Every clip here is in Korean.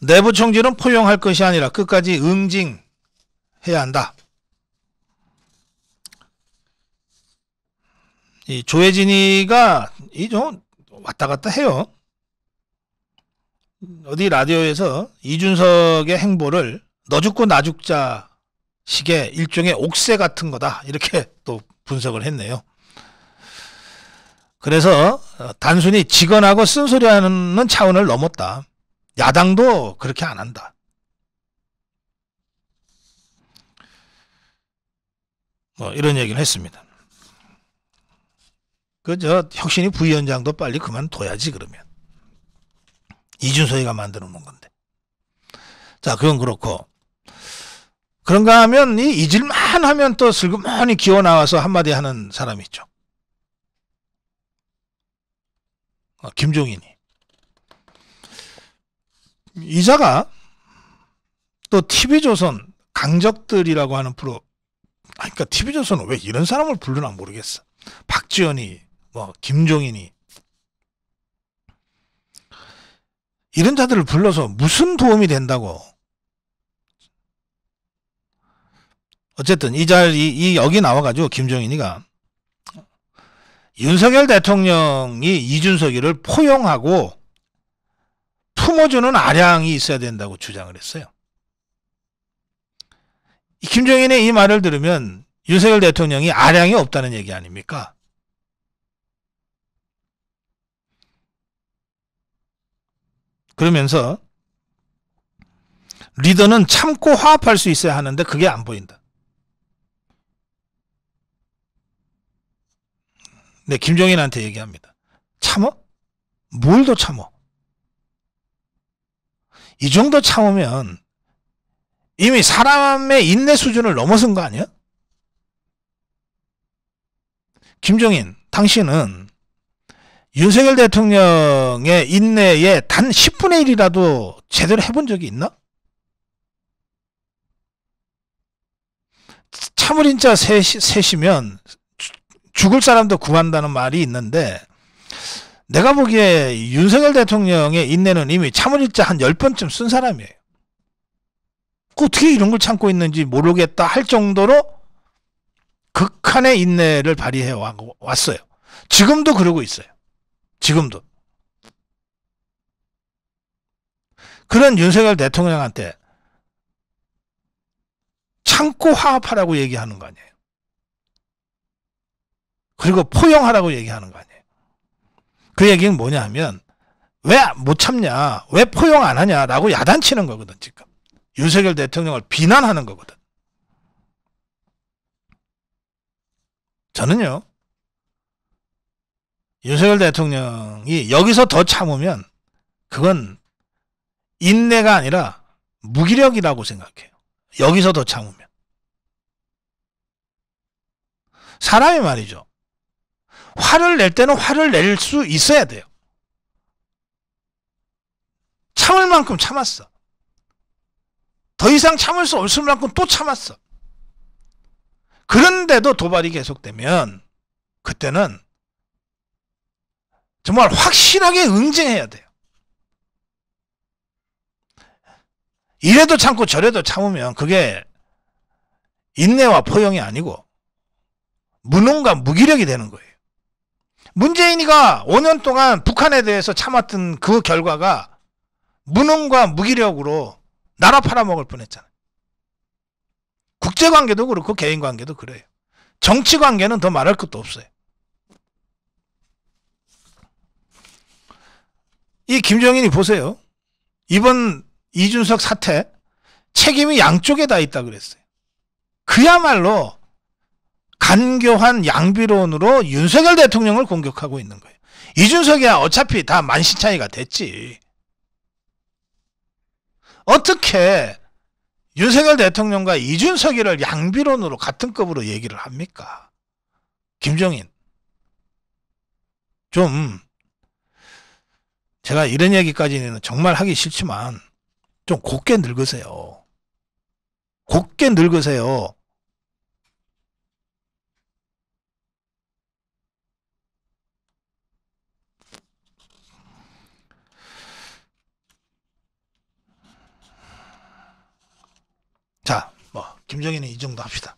내부 총질은 포용할 것이 아니라 끝까지 응징해야 한다. 이 조혜진이가 좀 왔다 갔다 해요. 어디 라디오에서 이준석의 행보를 너 죽고 나 죽자 식의 일종의 옥새 같은 거다, 이렇게 또 분석을 했네요. 그래서 단순히 직언하고 쓴소리하는 차원을 넘었다. 야당도 그렇게 안 한다. 뭐 이런 얘기를 했습니다. 혁신위 부위원장도 빨리 그만둬야지. 그러면 이준석이가 만들어 놓은 건데. 자, 그건 그렇고, 그런가 하면 잊을만 하면 또 슬그머니 기어 나와서 한마디 하는 사람이 있죠. 김종인이. 이자가 또 TV조선 강적들이라고 하는 프로, 그러니까 TV조선은 왜 이런 사람을 부르나 모르겠어. 박지원이, 김종인이, 이런 자들을 불러서 무슨 도움이 된다고. 어쨌든 여기 나와가지고 김종인이가 윤석열 대통령이 이준석이를 포용하고 품어주는 아량이 있어야 된다고 주장을 했어요. 김종인의 이 말을 들으면 윤석열 대통령이 아량이 없다는 얘기 아닙니까? 그러면서 리더는 참고 화합할 수 있어야 하는데 그게 안 보인다. 네, 김종인한테 얘기합니다. 참어? 뭘 더 참어? 이 정도 참으면 이미 사람의 인내 수준을 넘어선 거 아니야? 김종인, 당신은 윤석열 대통령의 인내에 단 10분의 1이라도 제대로 해본 적이 있나? 참을인자 셋이면 죽을 사람도 구한다는 말이 있는데, 내가 보기에 윤석열 대통령의 인내는 이미 참을인자 한 10번쯤 쓴 사람이에요. 어떻게 이런 걸 참고 있는지 모르겠다 할 정도로 극한의 인내를 발휘해 왔어요. 지금도 그러고 있어요. 지금도. 그런 윤석열 대통령한테 참고 화합하라고 얘기하는 거 아니에요. 그리고 포용하라고 얘기하는 거 아니에요. 그 얘기는 뭐냐 하면, 왜 못 참냐, 왜 포용 안 하냐라고 야단치는 거거든. 지금 윤석열 대통령을 비난하는 거거든. 저는요, 윤석열 대통령이 여기서 더 참으면 그건 인내가 아니라 무기력이라고 생각해요. 여기서 더 참으면. 사람이 말이죠, 화를 낼 때는 화를 낼 수 있어야 돼요. 참을 만큼 참았어. 더 이상 참을 수 없을 만큼 또 참았어. 그런데도 도발이 계속되면 그때는 정말 확실하게 응징해야 돼요. 이래도 참고 저래도 참으면 그게 인내와 포용이 아니고 무능과 무기력이 되는 거예요. 문재인이가 5년 동안 북한에 대해서 참았던 그 결과가 무능과 무기력으로 나라 팔아먹을 뻔했잖아요. 국제관계도 그렇고 개인관계도 그래요. 정치관계는 더 말할 것도 없어요. 이 김종인이 보세요. 이번 이준석 사태 책임이 양쪽에 다 있다 그랬어요. 그야말로 간교한 양비론으로 윤석열 대통령을 공격하고 있는 거예요. 이준석이야 어차피 다 만시차이가 됐지. 어떻게 윤석열 대통령과 이준석이를 양비론으로 같은 급으로 얘기를 합니까? 김종인, 좀 제가 이런 얘기까지는 정말 하기 싫지만 좀 곱게 늙으세요. 곱게 늙으세요. 김정인은 이 정도 합시다.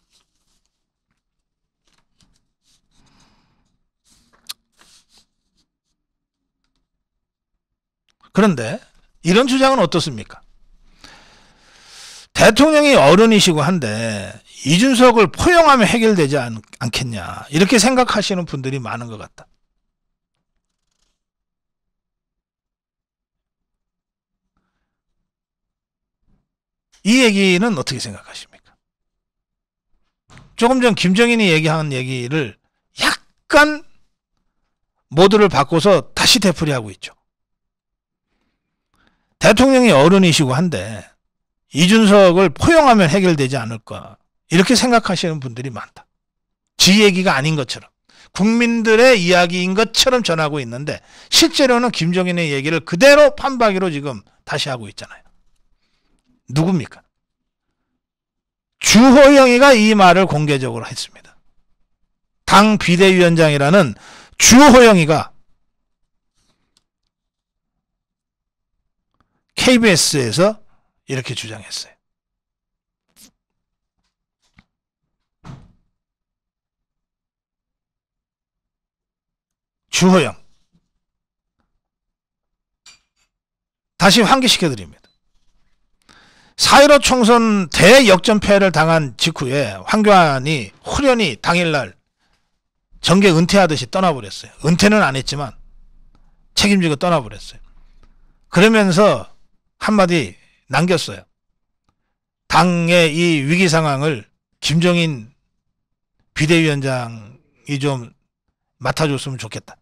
그런데 이런 주장은 어떻습니까? 대통령이 어른이시고 한데 이준석을 포용하면 해결되지 않겠냐, 이렇게 생각하시는 분들이 많은 것 같다. 이 얘기는 어떻게 생각하십니까? 조금 전 김정인이 얘기한 얘기를 약간 모드를 바꿔서 다시 되풀이하고 있죠. 대통령이 어른이시고 한데 이준석을 포용하면 해결되지 않을까, 이렇게 생각하시는 분들이 많다. 지 얘기가 아닌 것처럼, 국민들의 이야기인 것처럼 전하고 있는데 실제로는 김정인의 얘기를 그대로 판박이로 지금 다시 하고 있잖아요. 누굽니까? 주호영이가 이 말을 공개적으로 했습니다. 당 비대위원장이라는 주호영이가 KBS에서 이렇게 주장했어요. 주호영, 다시 환기시켜드립니다. 4.15 총선 대역전패를 당한 직후에 황교안이 후련히 당일날 정계 은퇴하듯이 떠나버렸어요. 은퇴는 안 했지만 책임지고 떠나버렸어요. 그러면서 한마디 남겼어요. 당의 이 위기 상황을 김정인 비대위원장이 좀 맡아줬으면 좋겠다.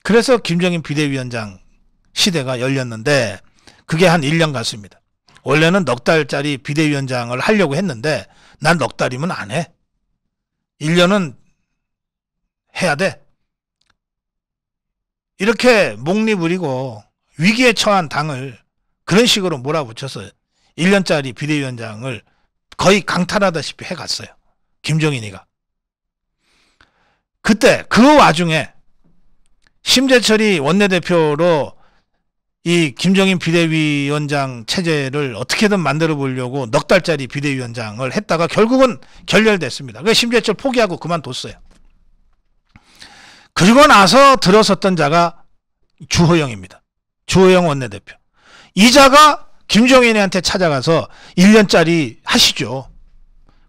그래서 김정인 비대위원장 시대가 열렸는데 그게 한 1년 갔습니다. 원래는 넉 달짜리 비대위원장을 하려고 했는데 난 넉 달이면 안 해. 1년은 해야 돼. 이렇게 목리부리고 위기에 처한 당을 그런 식으로 몰아붙여서 1년짜리 비대위원장을 거의 강탈하다시피 해갔어요. 김정인이가. 그때 그 와중에 심재철이 원내대표로 이 김정인 비대위원장 체제를 어떻게든 만들어 보려고 넉 달짜리 비대위원장을 했다가 결국은 결렬됐습니다. 그래서 심재철 포기하고 그만뒀어요. 그리고 나서 들어섰던 자가 주호영입니다. 주호영 원내대표. 이 자가 김정인한테 찾아가서 1년짜리 하시죠.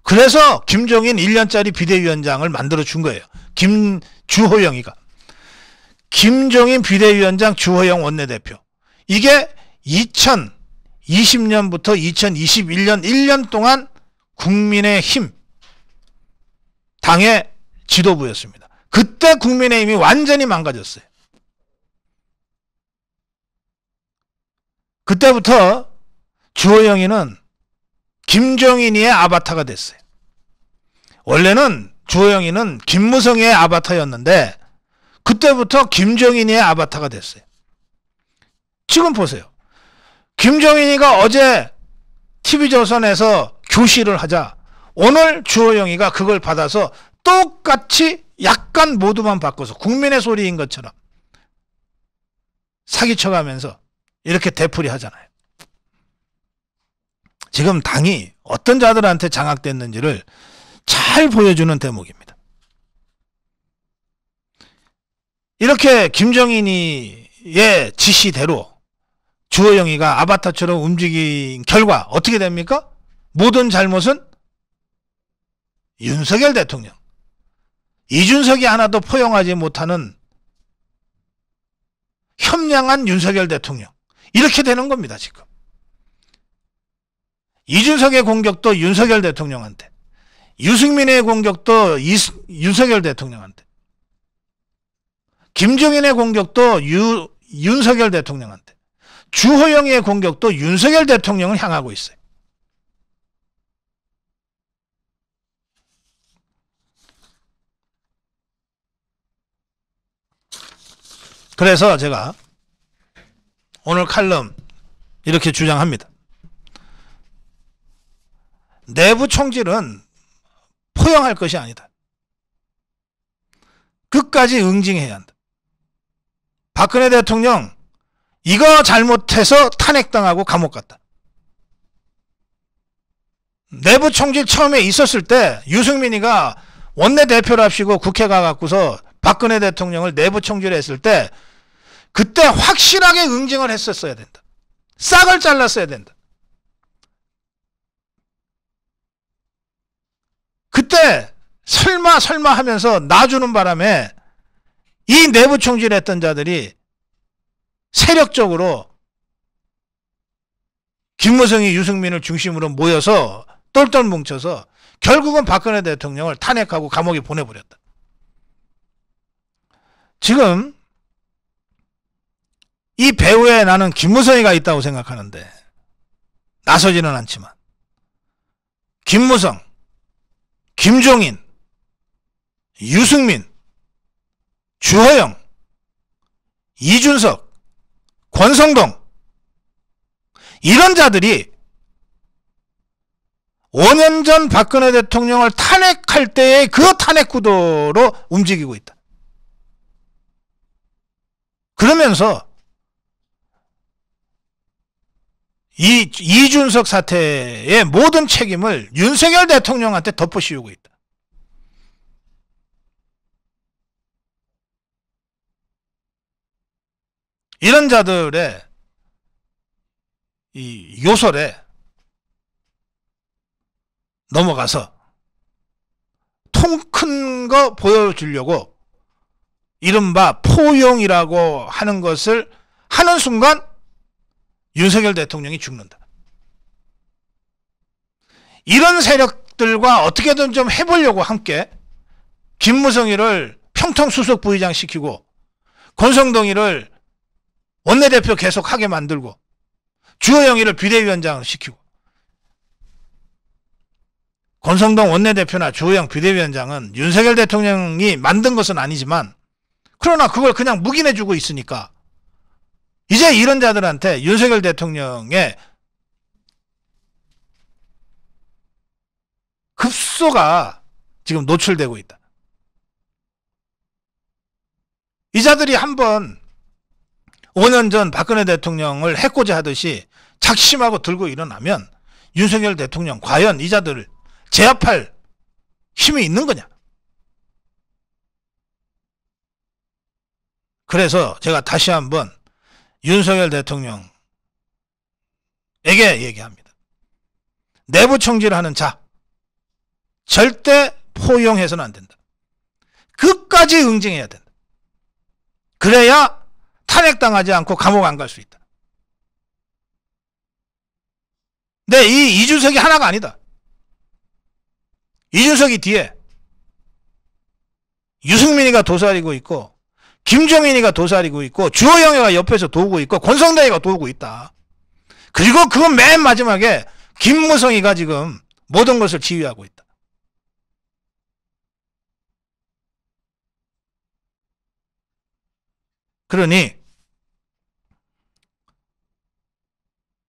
그래서 김정인 1년짜리 비대위원장을 만들어 준 거예요. 주호영이가. 김정인 비대위원장, 주호영 원내대표. 이게 2020년부터 2021년 1년 동안 국민의힘 당의 지도부였습니다. 그때 국민의힘이 완전히 망가졌어요. 그때부터 주호영이는 김정인이의 아바타가 됐어요. 원래는 주호영이는 김무성의 아바타였는데 그때부터 김정인이의 아바타가 됐어요. 지금 보세요. 김정인이가 어제 TV조선에서 교시를 하자 오늘 주호영이가 그걸 받아서 똑같이 약간 모두만 바꿔서 국민의 소리인 것처럼 사기쳐가면서 이렇게 되풀이 하잖아요. 지금 당이 어떤 자들한테 장악됐는지를 잘 보여주는 대목입니다. 이렇게 김정인이의 지시대로 주호영이가 아바타처럼 움직인 결과 어떻게 됩니까? 모든 잘못은 윤석열 대통령, 이준석이 하나도 포용하지 못하는 현명한 윤석열 대통령, 이렇게 되는 겁니다. 지금 이준석의 공격도 윤석열 대통령한테, 유승민의 공격도 윤석열 대통령한테, 김정인의 공격도 윤석열 대통령한테, 주호영의 공격도 윤석열 대통령을 향하고 있어요. 그래서 제가 오늘 칼럼 이렇게 주장합니다. 내부 총질은 포용할 것이 아니다. 끝까지 응징해야 한다. 박근혜 대통령 이거 잘못해서 탄핵당하고 감옥 갔다. 내부 총질 처음에 있었을 때 유승민이가 원내대표랍시고 국회 가갖고서 박근혜 대통령을 내부 총질했을 때 그때 확실하게 응징을 했었어야 된다. 싹을 잘랐어야 된다. 그때 설마 하면서 놔주는 바람에 이 내부 총질했던 자들이 세력적으로 김무성이 유승민을 중심으로 모여서 똘똘 뭉쳐서 결국은 박근혜 대통령을 탄핵하고 감옥에 보내버렸다. 지금 이 배후에 나는 김무성이가 있다고 생각하는데 나서지는 않지만 김무성, 김종인, 유승민, 주호영, 이준석, 권성동 이런 자들이 5년 전 박근혜 대통령을 탄핵할 때의 그 탄핵 구도로 움직이고 있다. 그러면서 이 이준석 사태의 모든 책임을 윤석열 대통령한테 덮어씌우고 있다. 이런 자들의 이 요설에 넘어가서 통 큰 거 보여주려고 이른바 포용이라고 하는 것을 하는 순간 윤석열 대통령이 죽는다. 이런 세력들과 어떻게든 좀 해보려고 함께 김무성이를 평통수석 부의장 시키고 권성동이를 원내대표 계속하게 만들고 주호영이를 비대위원장을 시키고 권성동 원내대표나 주호영 비대위원장은 윤석열 대통령이 만든 것은 아니지만 그러나 그걸 그냥 묵인해주고 있으니까 이제 이런 자들한테 윤석열 대통령의 급소가 지금 노출되고 있다. 이 자들이 한번 5년 전 박근혜 대통령을 해코지 하듯이 작심하고 들고 일어나면 윤석열 대통령 과연 이 자들을 제압할 힘이 있는 거냐? 그래서 제가 다시 한번 윤석열 대통령에게 얘기합니다. 내부 총질하는 자 절대 포용해서는 안 된다. 끝까지 응징해야 된다. 그래야 탄핵당하지 않고 감옥 안 갈 수 있다. 근데 이 이준석이 하나가 아니다. 이준석이 뒤에 유승민이가 도사리고 있고 김종인이가 도사리고 있고 주호영이가 옆에서 도우고 있고 권성대이가 도우고 있다. 그리고 그건 맨 마지막에 김무성이가 지금 모든 것을 지휘하고 있다. 그러니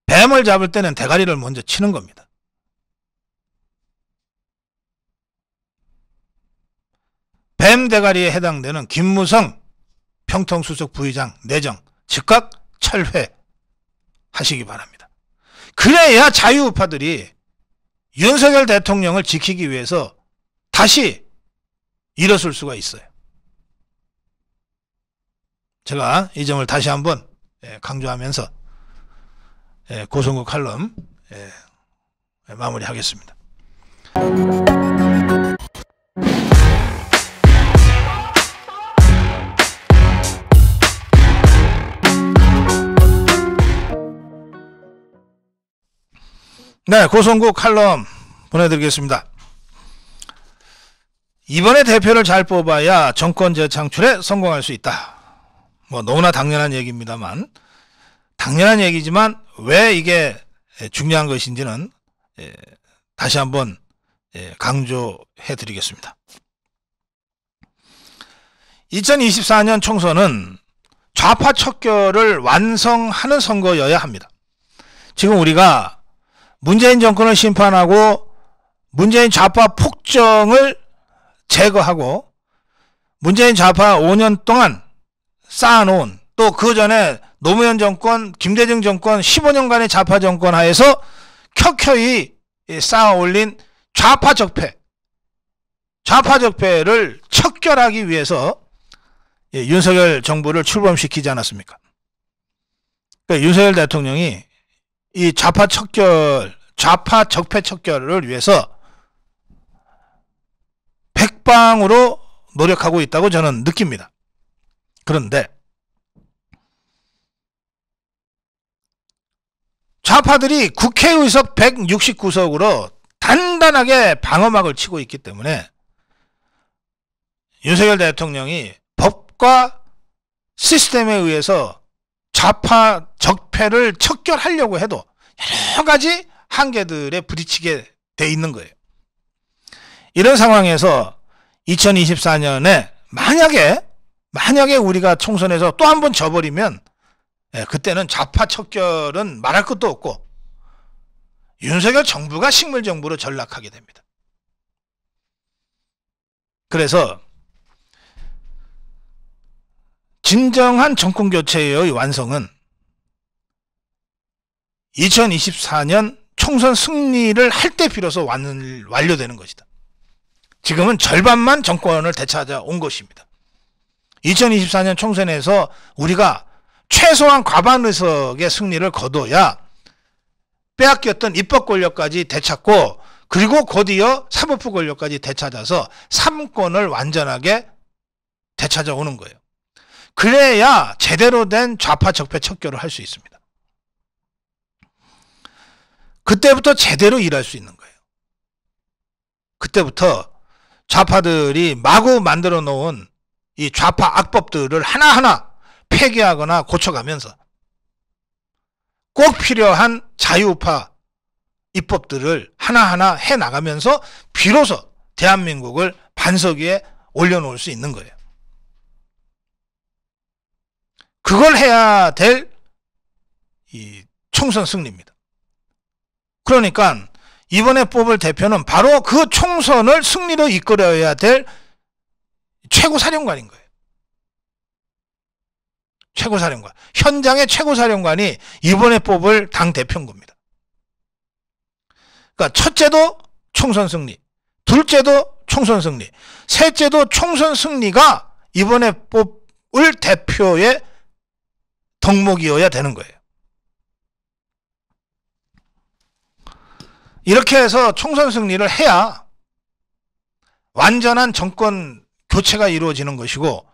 뱀을 잡을 때는 대가리를 먼저 치는 겁니다. 뱀 대가리에 해당되는 김무성 평통수석 부의장 내정 즉각 철회하시기 바랍니다. 그래야 자유우파들이 윤석열 대통령을 지키기 위해서 다시 일어설 수가 있어요. 제가 이 점을 다시 한번 강조하면서 고성국 칼럼 마무리하겠습니다. 네, 고성국 칼럼 보내드리겠습니다. 이번에 대표를 잘 뽑아야 정권 재창출에 성공할 수 있다. 뭐 너무나 당연한 얘기입니다만, 당연한 얘기지만 왜 이게 중요한 것인지는 다시 한번 강조해 드리겠습니다. 2024년 총선은 좌파 척결을 완성하는 선거여야 합니다. 지금 우리가 문재인 정권을 심판하고 문재인 좌파 폭정을 제거하고 문재인 좌파 5년 동안 쌓아놓은, 또 그 전에 노무현 정권, 김대중 정권 15년간의 좌파 정권 하에서 켜켜이 쌓아 올린 좌파 적폐를 척결하기 위해서 윤석열 정부를 출범시키지 않았습니까? 그러니까 윤석열 대통령이 이 좌파 적폐 척결을 위해서 백방으로 노력하고 있다고 저는 느낍니다. 그런데 좌파들이 국회의석 169석으로 단단하게 방어막을 치고 있기 때문에 윤석열 대통령이 법과 시스템에 의해서 좌파 적폐를 척결하려고 해도 여러 가지 한계들에 부딪히게 돼 있는 거예요. 이런 상황에서 2024년에 만약에 우리가 총선에서 또 한 번 져버리면 그때는 좌파 척결은 말할 것도 없고 윤석열 정부가 식물정부로 전락하게 됩니다. 그래서 진정한 정권교체의 완성은 2024년 총선 승리를 할 때 비로소 완료되는 것이다. 지금은 절반만 정권을 되찾아 온 것입니다. 2024년 총선에서 우리가 최소한 과반 의석의 승리를 거둬야 빼앗겼던 입법 권력까지 되찾고 그리고 곧이어 사법부 권력까지 되찾아서 3권을 완전하게 되찾아오는 거예요. 그래야 제대로 된 좌파 적폐 척결을 할 수 있습니다. 그때부터 제대로 일할 수 있는 거예요. 그때부터 좌파들이 마구 만들어 놓은 이 좌파 악법들을 하나하나 폐기하거나 고쳐가면서 꼭 필요한 자유우파 입법들을 하나하나 해나가면서 비로소 대한민국을 반석 위에 올려놓을 수 있는 거예요. 그걸 해야 될 이 총선 승리입니다. 그러니까 이번에 뽑을 대표는 바로 그 총선을 승리로 이끌어야 될 최고사령관인 거예요. 최고사령관. 현장의 최고사령관이 이번에 뽑을 당대표인 겁니다. 그러니까 첫째도 총선 승리, 둘째도 총선 승리, 셋째도 총선 승리가 이번에 뽑을 대표의 덕목이어야 되는 거예요. 이렇게 해서 총선 승리를 해야 완전한 정권 교체가 이루어지는 것이고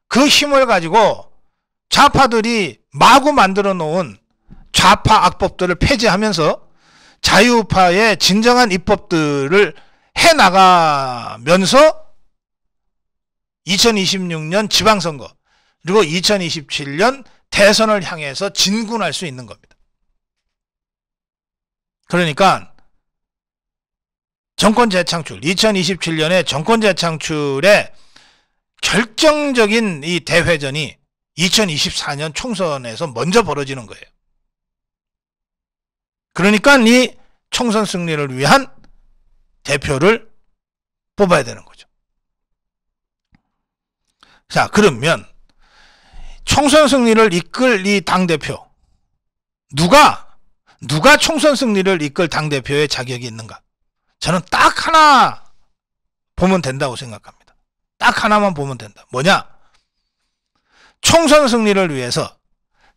그 힘을 가지고 좌파들이 마구 만들어 놓은 좌파 악법들을 폐지하면서 자유우파의 진정한 입법들을 해나가면서 2026년 지방선거 그리고 2027년 대선을 향해서 진군할 수 있는 겁니다. 그러니까 정권 재창출, 2027년에 정권 재창출의 결정적인 이 대회전이 2024년 총선에서 먼저 벌어지는 거예요. 그러니까 이 총선 승리를 위한 대표를 뽑아야 되는 거죠. 자, 그러면 총선 승리를 이끌 이 당대표, 누가 총선 승리를 이끌 당대표의 자격이 있는가? 저는 딱 하나 보면 된다고 생각합니다. 딱 하나만 보면 된다. 뭐냐? 총선 승리를 위해서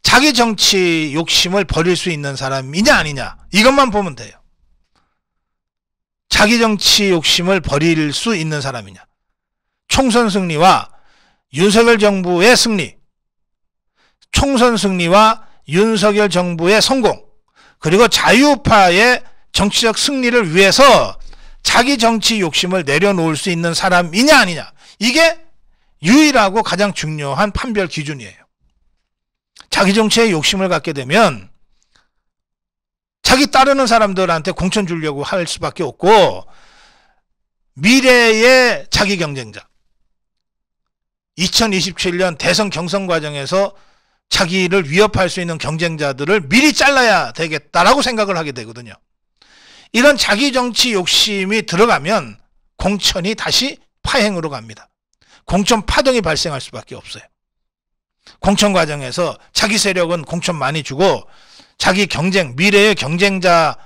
자기 정치 욕심을 버릴 수 있는 사람이냐 아니냐 이것만 보면 돼요. 자기 정치 욕심을 버릴 수 있는 사람이냐. 총선 승리와 윤석열 정부의 승리, 총선 승리와 윤석열 정부의 성공, 그리고 자유우파의 정치적 승리를 위해서 자기 정치 욕심을 내려놓을 수 있는 사람이냐 아니냐 이게 유일하고 가장 중요한 판별 기준이에요. 자기 정치에 욕심을 갖게 되면 자기 따르는 사람들한테 공천 주려고 할 수밖에 없고 미래의 자기 경쟁자 2027년 대선 경선 과정에서 자기를 위협할 수 있는 경쟁자들을 미리 잘라야 되겠다라고 생각을 하게 되거든요. 이런 자기 정치 욕심이 들어가면 공천이 다시 파행으로 갑니다. 공천 파동이 발생할 수밖에 없어요. 공천 과정에서 자기 세력은 공천 많이 주고 자기 경쟁, 미래의 경쟁자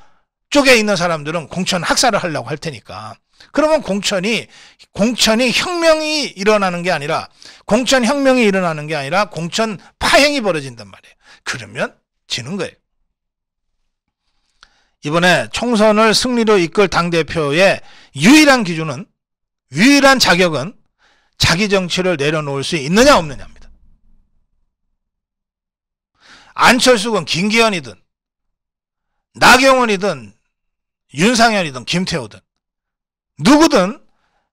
쪽에 있는 사람들은 공천 학살을 하려고 할 테니까. 그러면 공천이 혁명이 일어나는 게 아니라 공천 파행이 벌어진단 말이에요. 그러면 지는 거예요. 이번에 총선을 승리로 이끌 당대표의 유일한 자격은 자기 정치를 내려놓을 수 있느냐 없느냐입니다. 안철수건 김기현이든 나경원이든 윤상현이든 김태호든 누구든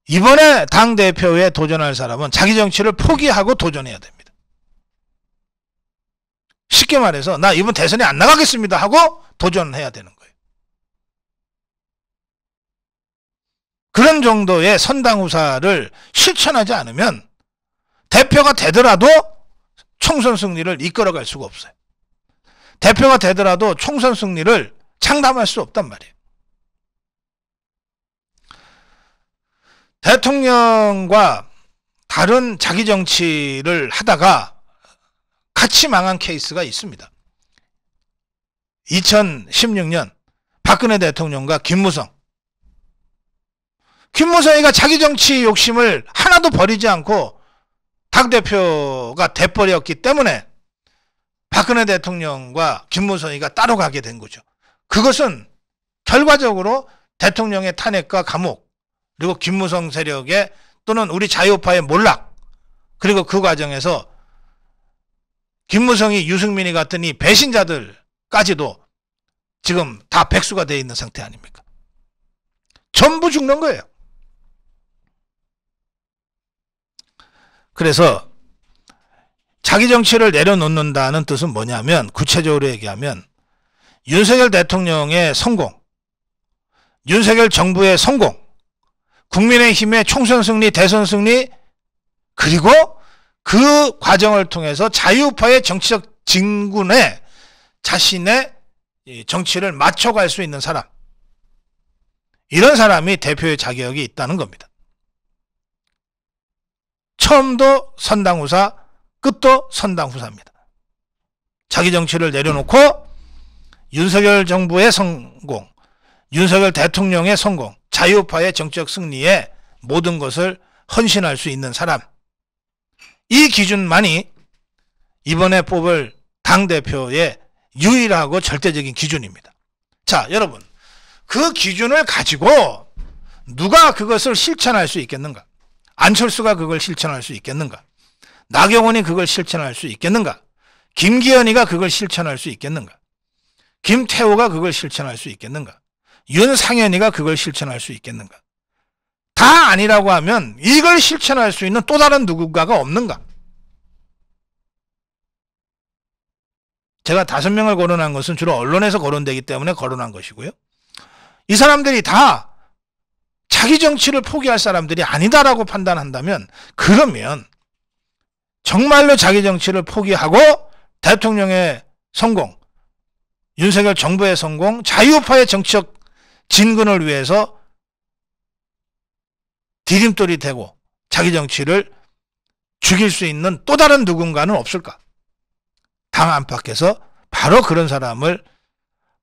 이번에 당대표에 도전할 사람은 자기 정치를 포기하고 도전해야 됩니다. 쉽게 말해서 나 이번 대선에 안 나가겠습니다 하고 도전해야 되는 거예요. 그런 정도의 선당후사를 실천하지 않으면 대표가 되더라도 총선 승리를 이끌어갈 수가 없어요. 대표가 되더라도 총선 승리를 장담할 수 없단 말이에요. 대통령과 다른 자기 정치를 하다가 같이 망한 케이스가 있습니다. 2016년 박근혜 대통령과 김무성이가 자기 정치 욕심을 하나도 버리지 않고 당대표가 돼버렸기 때문에 박근혜 대통령과 김무성이가 따로 가게 된 거죠. 그것은 결과적으로 대통령의 탄핵과 감옥, 그리고 김무성 세력의 또는 우리 자유파의 몰락, 그리고 그 과정에서 김무성이 유승민이 같은 이 배신자들까지도 지금 다 백수가 되어 있는 상태 아닙니까? 전부 죽는 거예요. 그래서 자기 정치를 내려놓는다는 뜻은 뭐냐면, 구체적으로 얘기하면 윤석열 대통령의 성공, 윤석열 정부의 성공, 국민의힘의 총선 승리, 대선 승리, 그리고 그 과정을 통해서 자유파의 정치적 진군에 자신의 정치를 맞춰갈 수 있는 사람, 이런 사람이 대표의 자격이 있다는 겁니다. 처음도 선당후사, 끝도 선당후사입니다. 자기 정치를 내려놓고 윤석열 정부의 성공, 윤석열 대통령의 성공, 자유파의 정치적 승리에 모든 것을 헌신할 수 있는 사람, 이 기준만이 이번에 뽑을 당대표의 유일하고 절대적인 기준입니다. 자, 여러분, 그 기준을 가지고 누가 그것을 실천할 수 있겠는가? 안철수가 그걸 실천할 수 있겠는가? 나경원이 그걸 실천할 수 있겠는가? 김기현이가 그걸 실천할 수 있겠는가? 김태호가 그걸 실천할 수 있겠는가? 윤상현이가 그걸 실천할 수 있겠는가? 다 아니라고 하면 이걸 실천할 수 있는 또 다른 누군가가 없는가? 제가 5명을 거론한 것은 주로 언론에서 거론되기 때문에 거론한 것이고요. 이 사람들이 다 자기 정치를 포기할 사람들이 아니다라고 판단한다면, 그러면 정말로 자기 정치를 포기하고 대통령의 성공, 윤석열 정부의 성공, 자유파의 정치적 진군을 위해서 디딤돌이 되고 자기 정치를 죽일 수 있는 또 다른 누군가는 없을까? 당 안팎에서 바로 그런 사람을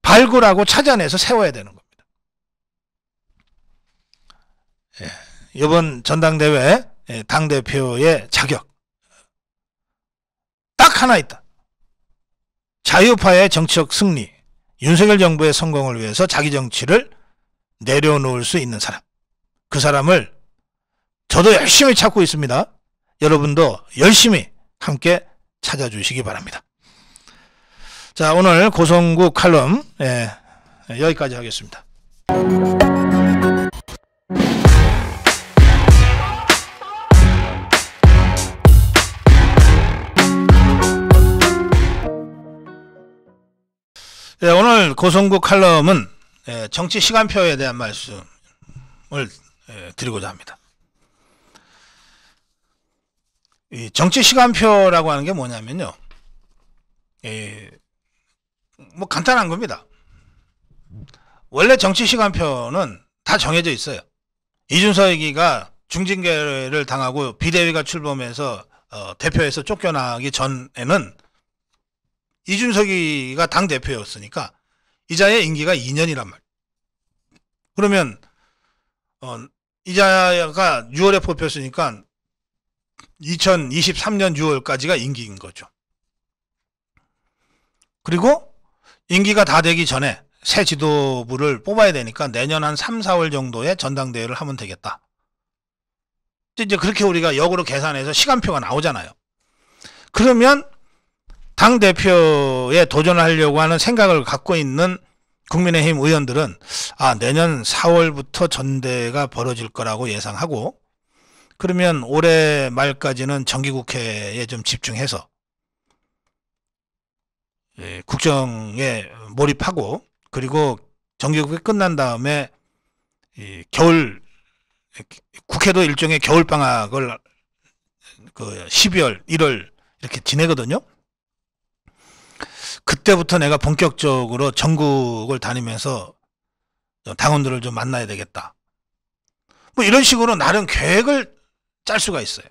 발굴하고 찾아내서 세워야 되는 겁니다. 이번 전당대회 당대표의 자격 딱 하나 있다. 자유파의 정치적 승리, 윤석열 정부의 성공을 위해서 자기 정치를 내려놓을 수 있는 사람, 그 사람을 저도 열심히 찾고 있습니다. 여러분도 열심히 함께 찾아주시기 바랍니다. 자, 오늘 고성국 칼럼 여기까지 하겠습니다. 오늘 고성국 칼럼은 정치 시간표에 대한 말씀을 드리고자 합니다. 이 정치 시간표라고 하는 게 뭐냐면요, 뭐 간단한 겁니다. 원래 정치 시간표는 다 정해져 있어요. 이준석이가 중징계를 당하고 비대위가 출범해서 대표에서 쫓겨나기 전에는 이준석이가 당대표였으니까 이 자의 임기가 2년이란 말이에요. 그러면 이자가 6월에 뽑혔으니까 2023년 6월까지가 임기인 거죠. 그리고 임기가 다 되기 전에 새 지도부를 뽑아야 되니까 내년 한 3, 4월 정도에 전당대회를 하면 되겠다. 이제 그렇게 우리가 역으로 계산해서 시간표가 나오잖아요. 그러면 당대표에 도전하려고 하는 생각을 갖고 있는 국민의힘 의원들은 내년 4월부터 전대가 벌어질 거라고 예상하고, 그러면 올해 말까지는 정기국회에 좀 집중해서 국정에 몰입하고, 그리고 정기국회 끝난 다음에 겨울 국회도 일종의 겨울방학을 12월, 1월 이렇게 지내거든요. 그때부터 내가 본격적으로 전국을 다니면서 당원들을 좀 만나야 되겠다. 뭐 이런 식으로 나름 계획을 짤 수가 있어요.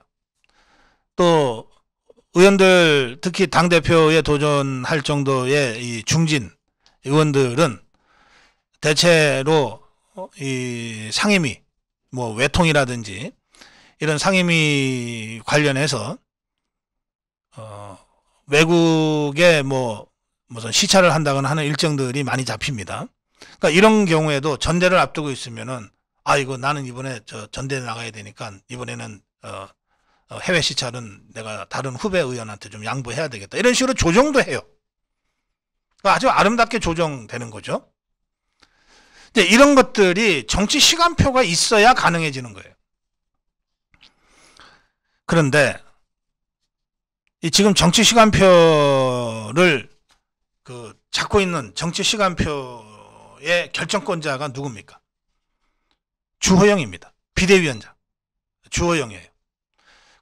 또 의원들, 특히 당대표에 도전할 정도의 이 중진 의원들은 대체로 이 상임위, 뭐 외통이라든지 이런 상임위 관련해서 외국에 무슨 시찰을 한다거나 하는 일정들이 많이 잡힙니다. 그러니까 이런 경우에도 전대를 앞두고 있으면은 이거 나는 이번에 전대 나가야 되니까 이번에는 해외 시찰은 내가 다른 후배 의원한테 좀 양보해야 되겠다. 이런 식으로 조정도 해요. 그러니까 아주 아름답게 조정되는 거죠. 근데 이런 것들이 정치 시간표가 있어야 가능해지는 거예요. 그런데 지금 정치 시간표를 잡고 있는 정치 시간표의 결정권자가 누굽니까? 주호영입니다. 비대위원장. 주호영이에요.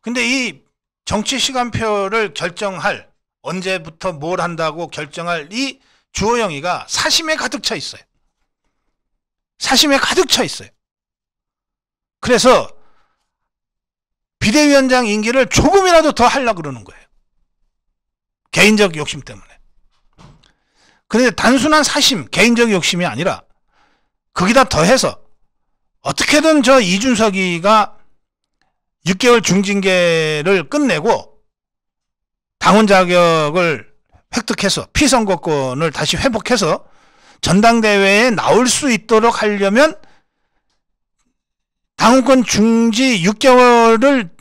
근데 이 정치 시간표를 결정할, 언제부터 뭘 한다고 결정할 이 주호영이가 사심에 가득 차 있어요. 사심에 가득 차 있어요. 그래서 비대위원장 임기를 조금이라도 더 하려고 그러는 거예요. 개인적 욕심 때문에. 그런데 단순한 사심, 개인적 욕심이 아니라 거기다 더해서 어떻게든 이준석이가 6개월 중징계를 끝내고 당원 자격을 획득해서 피선거권을 다시 회복해서 전당대회에 나올 수 있도록 하려면 당원권 중지 6개월을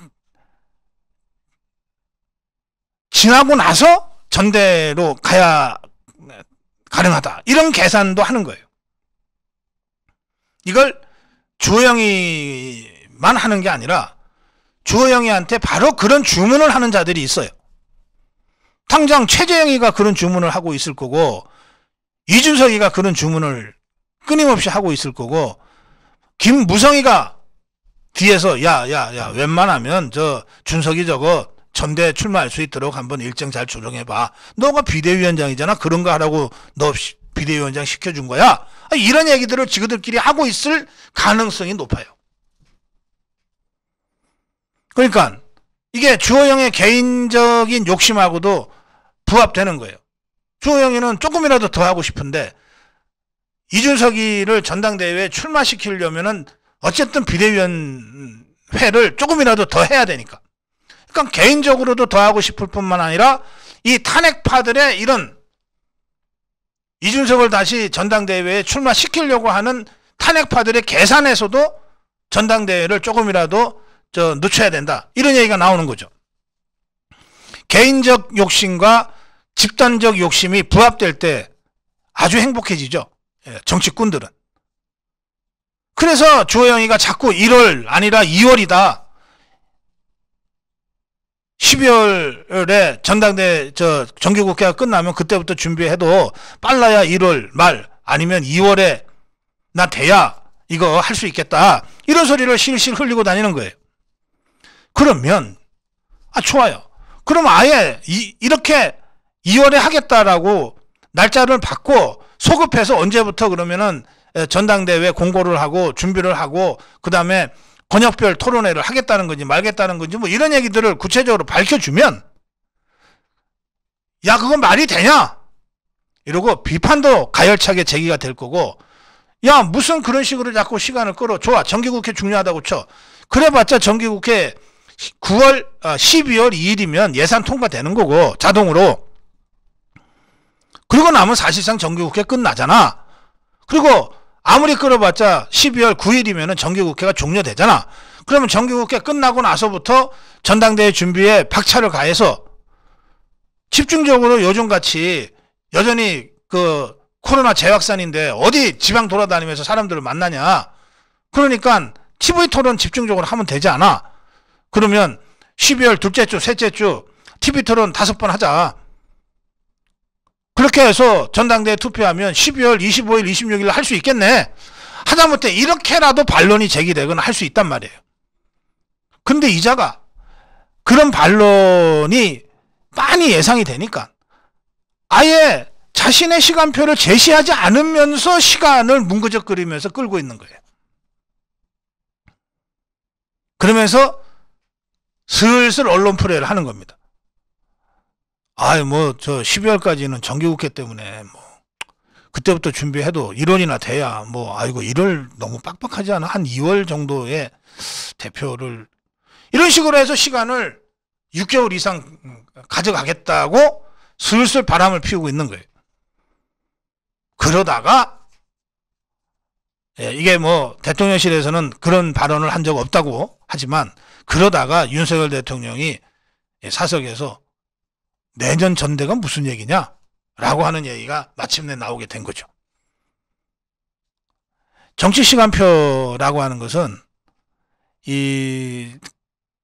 지나고 나서 전대로 가야 가능하다. 이런 계산도 하는 거예요. 이걸 주호영이만 하는 게 아니라 주호영이한테 바로 그런 주문을 하는 자들이 있어요. 당장 최재형이가 그런 주문을 하고 있을 거고, 이준석이가 그런 주문을 끊임없이 하고 있을 거고, 김무성이가 뒤에서 야 웬만하면 준석이 전대 출마할 수 있도록 한번 일정 잘 조정해봐. 너가 비대위원장이잖아. 그런 거 하라고 너 비대위원장 시켜준 거야. 이런 얘기들을 지그들끼리 하고 있을 가능성이 높아요. 그러니까 이게 주호영의 개인적인 욕심하고도 부합되는 거예요. 주호영이는 조금이라도 더 하고 싶은데 이준석이를 전당대회에 출마시키려면은 어쨌든 비대위원회를 조금이라도 더 해야 되니까. 그러니까 개인적으로도 더 하고 싶을 뿐만 아니라 이 탄핵파들의 이런 이준석을 다시 전당대회에 출마시키려고 하는 탄핵파들의 계산에서도 전당대회를 조금이라도 늦춰야 된다. 이런 얘기가 나오는 거죠. 개인적 욕심과 집단적 욕심이 부합될 때 아주 행복해지죠. 정치꾼들은. 그래서 주호영이가 자꾸 1월 아니라 2월이다. 12월에 전당대 정기국회가 끝나면 그때부터 준비해도 빨라야 1월 말 아니면 2월에 나 돼야 이거 할 수 있겠다. 이런 소리를 실실 흘리고 다니는 거예요. 그러면 좋아요. 그럼 아예 이렇게 2월에 하겠다라고 날짜를 받고 소급해서 언제부터 그러면은 전당대회 공고를 하고 준비를 하고 그 다음에 권역별 토론회를 하겠다는 건지 말겠다는 건지 뭐 이런 얘기들을 구체적으로 밝혀주면 야 그건 말이 되냐 이러고 비판도 가열차게 제기가 될 거고 야, 무슨 그런 식으로 자꾸 시간을 끌어. 좋아. 정기국회 중요하다고 쳐. 그래봤자 정기국회 12월 2일이면 예산 통과되는 거고, 자동으로. 그리고 나면 사실상 정기국회 끝나잖아. 그리고 아무리 끌어봤자 12월 9일이면 정기국회가 종료되잖아. 그러면 정기국회 끝나고 나서부터 전당대회 준비에 박차를 가해서 집중적으로 요즘같이 여전히 그 코로나 재확산인데 어디 지방 돌아다니면서 사람들을 만나냐. 그러니까 TV 토론 집중적으로 하면 되지 않아. 그러면 12월 둘째 주, 셋째 주 TV 토론 5번 하자. 그렇게 해서 전당대회 투표하면 12월 25일, 26일 할 수 있겠네. 하다못해 이렇게라도 반론이 제기되거나 할 수 있단 말이에요. 근데 이자가 그런 반론이 많이 예상이 되니까 아예 자신의 시간표를 제시하지 않으면서 시간을 뭉그적거리면서 끌고 있는 거예요. 그러면서 슬슬 언론 플레이를 하는 겁니다. 아이, 저 12월까지는 정기국회 때문에 그때부터 준비해도 1월이나 돼야 아이고 1월 너무 빡빡하지 않아? 한 2월 정도의 대표를 이런 식으로 해서 시간을 6개월 이상 가져가겠다고 슬슬 바람을 피우고 있는 거예요. 그러다가 이게 대통령실에서는 그런 발언을 한 적 없다고 하지만 그러다가 윤석열 대통령이 사석에서 내년 전대가 무슨 얘기냐? 라고 하는 얘기가 마침내 나오게 된 거죠. 정치 시간표라고 하는 것은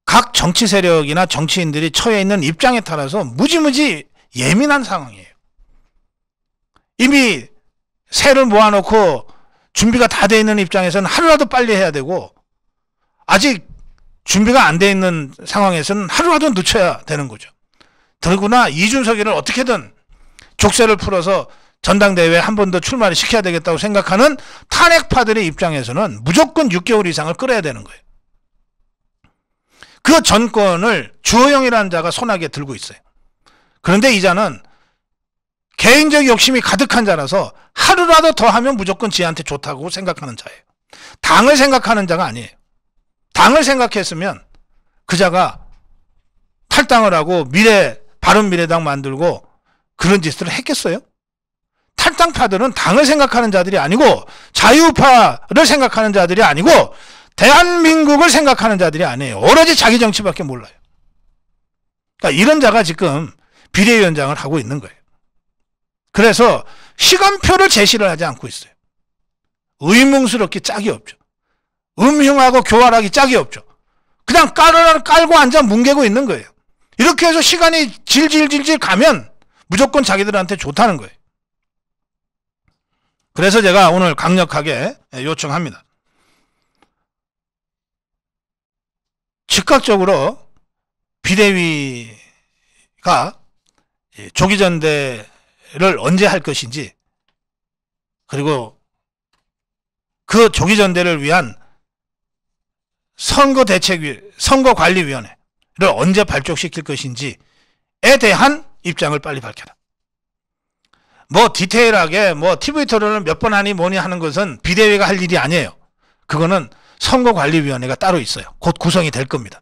각 정치 세력이나 정치인들이 처해 있는 입장에 따라서 무지무지 예민한 상황이에요. 이미 새를 모아놓고 준비가 다 돼 있는 입장에서는 하루라도 빨리 해야 되고 아직 준비가 안 돼 있는 상황에서는 하루라도 늦춰야 되는 거죠. 더구나 이준석이를 어떻게든 족쇄를 풀어서 전당대회에 한 번 더 출마를 시켜야 되겠다고 생각하는 탄핵파들의 입장에서는 무조건 6개월 이상을 끌어야 되는 거예요. 그 전권을 주호영이라는 자가 손아귀에 들고 있어요. 그런데 이 자는 개인적 욕심이 가득한 자라서 하루라도 더 하면 무조건 지한테 좋다고 생각하는 자예요. 당을 생각하는 자가 아니에요. 당을 생각했으면 그 자가 탈당을 하고 바른미래당 만들고 그런 짓을 했겠어요? 탈당파들은 당을 생각하는 자들이 아니고 자유파를 생각하는 자들이 아니고 대한민국을 생각하는 자들이 아니에요. 오로지 자기 정치밖에 몰라요. 그러니까 이런 자가 지금 비대위원장을 하고 있는 거예요. 그래서 시간표를 제시를 하지 않고 있어요. 의문스럽기 짝이 없죠. 음흉하고 교활하기 짝이 없죠. 그냥 깔고 앉아 뭉개고 있는 거예요. 이렇게 해서 시간이 질질질질 가면 무조건 자기들한테 좋다는 거예요. 그래서 제가 오늘 강력하게 요청합니다. 즉각적으로 비대위가 조기전대를 언제 할 것인지 그리고 그 조기전대를 위한 선거관리위원회를 언제 발족시킬 것인지에 대한 입장을 빨리 밝혀라. 디테일하게 TV 토론을 몇 번 하니 뭐니 하는 것은 비대위가 할 일이 아니에요. 그거는 선거관리위원회가 따로 있어요. 곧 구성이 될 겁니다.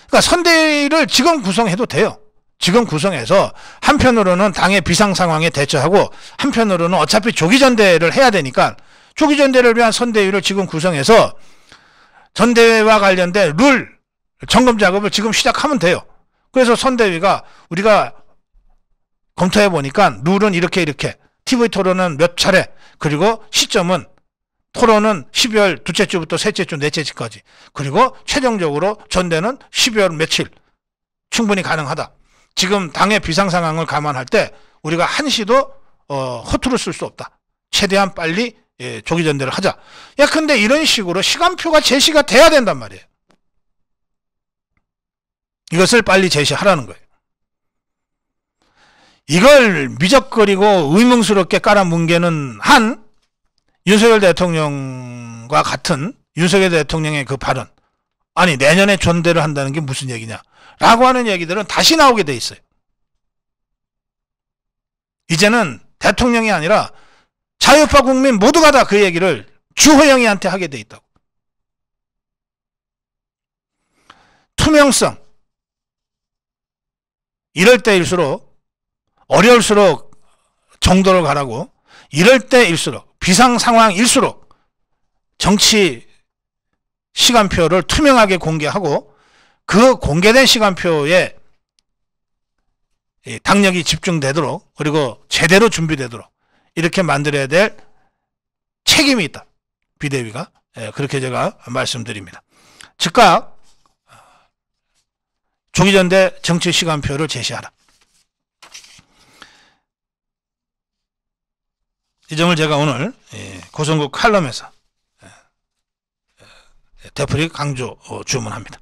그러니까 선대위를 지금 구성해도 돼요. 지금 구성해서 한편으로는 당의 비상 상황에 대처하고 한편으로는 어차피 조기전대를 해야 되니까 조기전대를 위한 선대위를 지금 구성해서 전대회와 관련된 룰 점검 작업을 지금 시작하면 돼요. 그래서 선대위가 우리가 검토해 보니까 룰은 이렇게 TV 토론은 몇 차례 그리고 시점은 토론은 12월 둘째 주부터 셋째 주, 넷째 주까지 그리고 최종적으로 전대는 12월 며칠 충분히 가능하다. 지금 당의 비상 상황을 감안할 때 우리가 한시도 허투루 쓸 수 없다. 최대한 빨리 조기전대를 하자. 근데 이런 식으로 시간표가 제시가 돼야 된단 말이에요. 이것을 빨리 제시하라는 거예요. 이걸 미적거리고 의문스럽게 깔아뭉개는 한 윤석열 대통령과 같은 윤석열 대통령의 그 발언, 아니 내년에 전대를 한다는 게 무슨 얘기냐 라고 하는 얘기들은 다시 나오게 돼 있어요. 이제는 대통령이 아니라 자유파 국민 모두가 다 그 얘기를 주호영이한테 하게 돼 있다고. 투명성. 이럴 때일수록, 어려울수록 정도를 가라고, 이럴 때일수록, 비상 상황일수록 정치 시간표를 투명하게 공개하고 그 공개된 시간표에 당력이 집중되도록, 그리고 제대로 준비되도록 이렇게 만들어야 될 책임이 있다. 비대위가. 그렇게 제가 말씀드립니다. 즉각 조기전대 정치 시간표를 제시하라. 이 점을 제가 오늘 고성국 칼럼에서 되풀이 강조 주문합니다.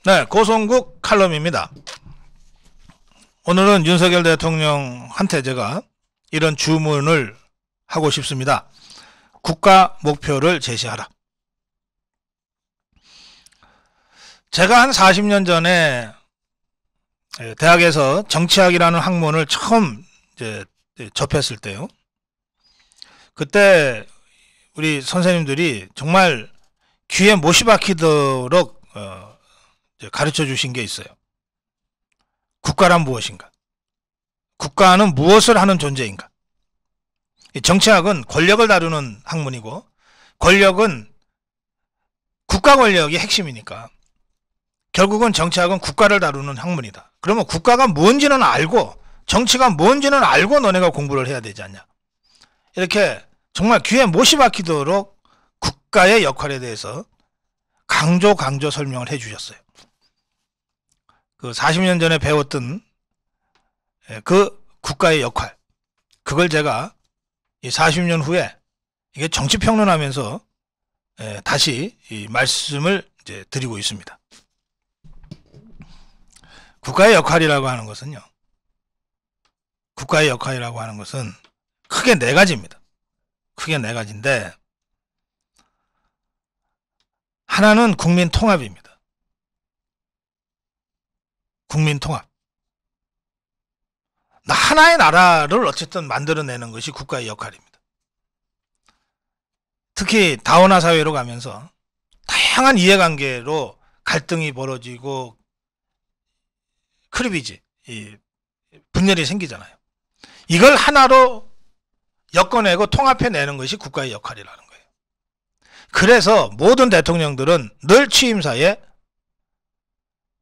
네, 고성국 칼럼입니다. 오늘은 윤석열 대통령한테 제가 이런 주문을 하고 싶습니다. 국가 목표를 제시하라. 제가 한 40년 전에 대학에서 정치학이라는 학문을 처음 접했을 때요. 그때 우리 선생님들이 정말 귀에 못이 박히도록 가르쳐 주신 게 있어요. 국가란 무엇인가? 국가는 무엇을 하는 존재인가? 정치학은 권력을 다루는 학문이고, 권력은 국가 권력이 핵심이니까 결국은 정치학은 국가를 다루는 학문이다. 그러면 국가가 뭔지는 알고, 정치가 뭔지는 알고 너네가 공부를 해야 되지 않냐. 이렇게 정말 귀에 못이 박히도록 국가의 역할에 대해서 강조 설명을 해 주셨어요. 그 40년 전에 배웠던 그 국가의 역할, 그걸 제가 이 40년 후에 이게 정치평론하면서 다시 이 말씀을 이제 드리고 있습니다. 국가의 역할이라고 하는 것은요, 국가의 역할이라고 하는 것은 크게 네 가지입니다. 크게 네 가지인데, 하나는 국민 통합입니다. 국민 통합. 하나의 나라를 어쨌든 만들어내는 것이 국가의 역할입니다. 특히 다원화 사회로 가면서 다양한 이해관계로 갈등이 벌어지고 크리비지, 분열이 생기잖아요. 이걸 하나로 엮어내고 통합해내는 것이 국가의 역할이라는 거예요. 그래서 모든 대통령들은 늘 취임사에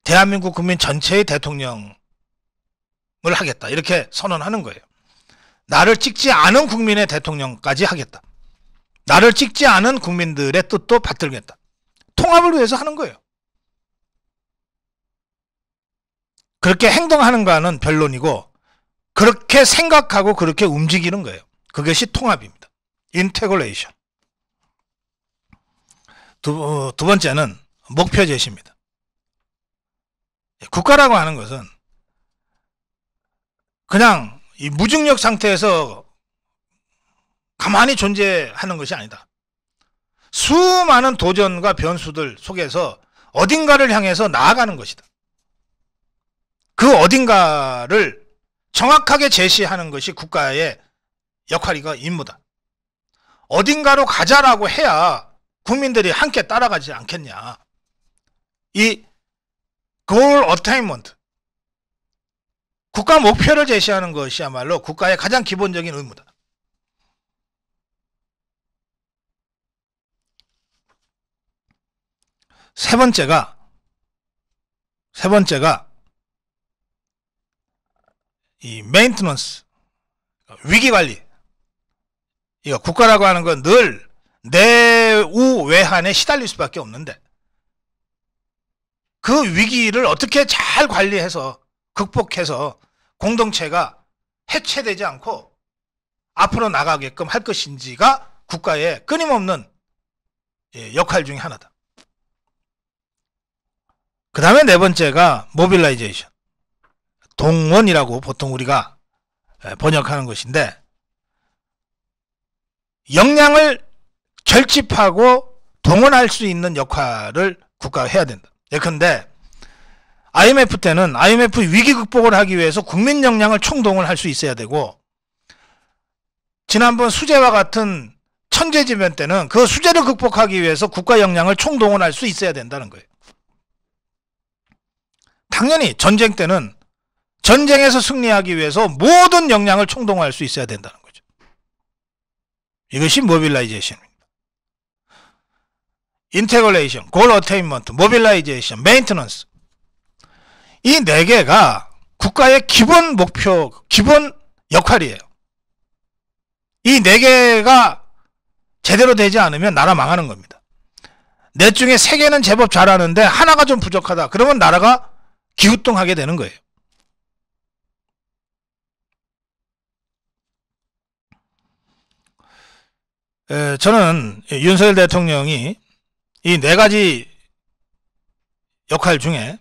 대한민국 국민 전체의 대통령을 하겠다, 이렇게 선언하는 거예요. 나를 찍지 않은 국민의 대통령까지 하겠다. 나를 찍지 않은 국민들의 뜻도 받들겠다. 통합을 위해서 하는 거예요. 그렇게 행동하는가는 변론이고, 그렇게 생각하고 그렇게 움직이는 거예요. 그것이 통합입니다. 인테그레이션. 두 번째는 목표 제시입니다. 국가라고 하는 것은 그냥 이 무중력 상태에서 가만히 존재하는 것이 아니다. 수많은 도전과 변수들 속에서 어딘가를 향해서 나아가는 것이다. 그 어딘가를 정확하게 제시하는 것이 국가의 역할이고 임무다. 어딘가로 가자라고 해야 국민들이 함께 따라가지 않겠냐. 이 goal attainment, 국가 목표를 제시하는 것이야말로 국가의 가장 기본적인 의무다. 세 번째가 이 메인테넌스, 위기관리. 이거 국가라고 하는 건 늘 내우외환에 시달릴 수밖에 없는데, 그 위기를 어떻게 잘 관리해서 극복해서 공동체가 해체되지 않고 앞으로 나가게끔 할 것인지가 국가의 끊임없는 역할 중에 하나다. 그 다음에 네 번째가 모빌라이제이션, 동원이라고 보통 우리가 번역하는 것인데, 역량을 결집하고 동원할 수 있는 역할을 국가가 해야 된다. 예컨대 IMF 때는 IMF 위기 극복을 하기 위해서 국민 역량을 총동원할 수 있어야 되고, 지난번 수재와 같은 천재지변 때는 그 수재를 극복하기 위해서 국가 역량을 총동원할 수 있어야 된다는 거예요. 당연히 전쟁 때는 전쟁에서 승리하기 위해서 모든 역량을 총동원할 수 있어야 된다는 거죠. 이것이 모빌라이제이션입니다. 인테그레이션, 골 어테인먼트, 모빌라이제이션, 메인테넌스, 이 네 개가 국가의 기본 목표, 기본 역할이에요. 이 네 개가 제대로 되지 않으면 나라 망하는 겁니다. 넷 중에 세 개는 제법 잘하는데 하나가 좀 부족하다. 그러면 나라가 기우뚱하게 되는 거예요. 저는 윤석열 대통령이 이 네 가지 역할 중에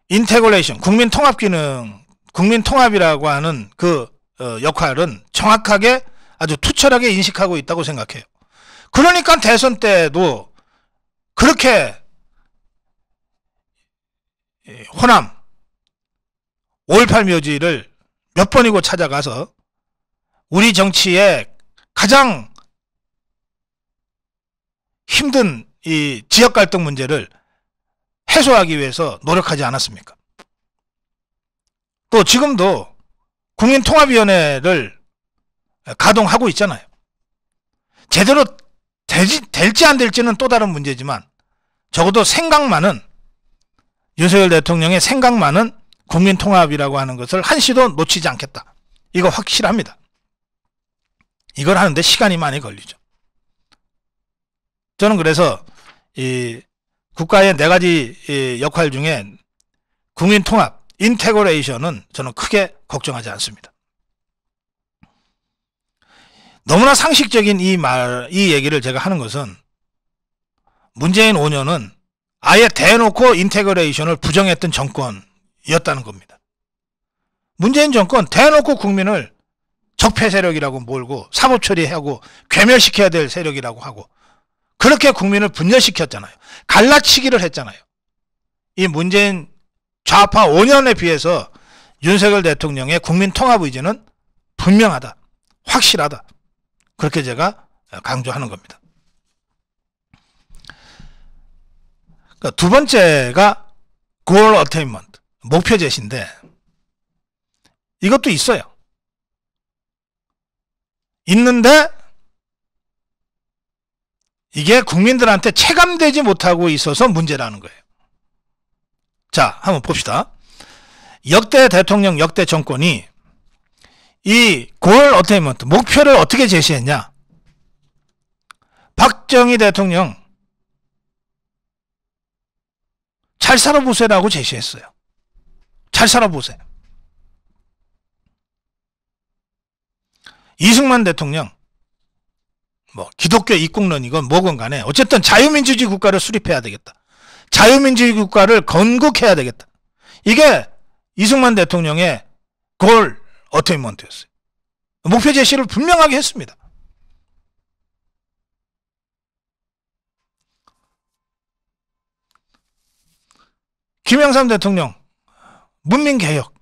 인테그레이션, 국민 통합 기능, 국민 통합이라고 하는 그 역할은 정확하게 아주 투철하게 인식하고 있다고 생각해요. 그러니까 대선 때도 그렇게 호남 5.18 묘지를 몇 번이고 찾아가서 우리 정치의 가장 힘든 이 지역 갈등 문제를 해소하기 위해서 노력하지 않았습니까? 또 지금도 국민통합위원회를 가동하고 있잖아요. 제대로 될지 안 될지는 또 다른 문제지만 적어도 생각만은, 윤석열 대통령의 생각만은 국민통합이라고 하는 것을 한시도 놓치지 않겠다. 이거 확실합니다. 이걸 하는데 시간이 많이 걸리죠. 저는 그래서 이 국가의 네 가지 역할 중에 국민통합, 인테그레이션은 저는 크게 걱정하지 않습니다. 너무나 상식적인 이 얘기를 제가 하는 것은 문재인 5년은 아예 대놓고 인테그레이션을 부정했던 정권이었다는 겁니다. 문재인 정권 대놓고 국민을 적폐 세력이라고 몰고 사법 처리하고 괴멸시켜야 될 세력이라고 하고 그렇게 국민을 분열시켰잖아요. 갈라치기를 했잖아요. 이 문재인 좌파 5년에 비해서 윤석열 대통령의 국민 통합 의지는 분명하다. 확실하다. 그렇게 제가 강조하는 겁니다. 그러니까 두 번째가 goal attainment, 목표 제시인데 이것도 있어요. 있는데 이게 국민들한테 체감되지 못하고 있어서 문제라는 거예요. 자, 한번 봅시다. 역대 대통령, 역대 정권이 이 goal attainment, 목표를 어떻게 제시했냐? 박정희 대통령 잘 살아보세요라고 제시했어요. 잘 살아보세요. 이승만 대통령 뭐 기독교 입국론이건 뭐건 간에 어쨌든 자유민주주의 국가를 수립해야 되겠다. 자유민주주의 국가를 건국해야 되겠다. 이게 이승만 대통령의 골 어테인먼트였어요. 목표 제시를 분명하게 했습니다. 김영삼 대통령 문민개혁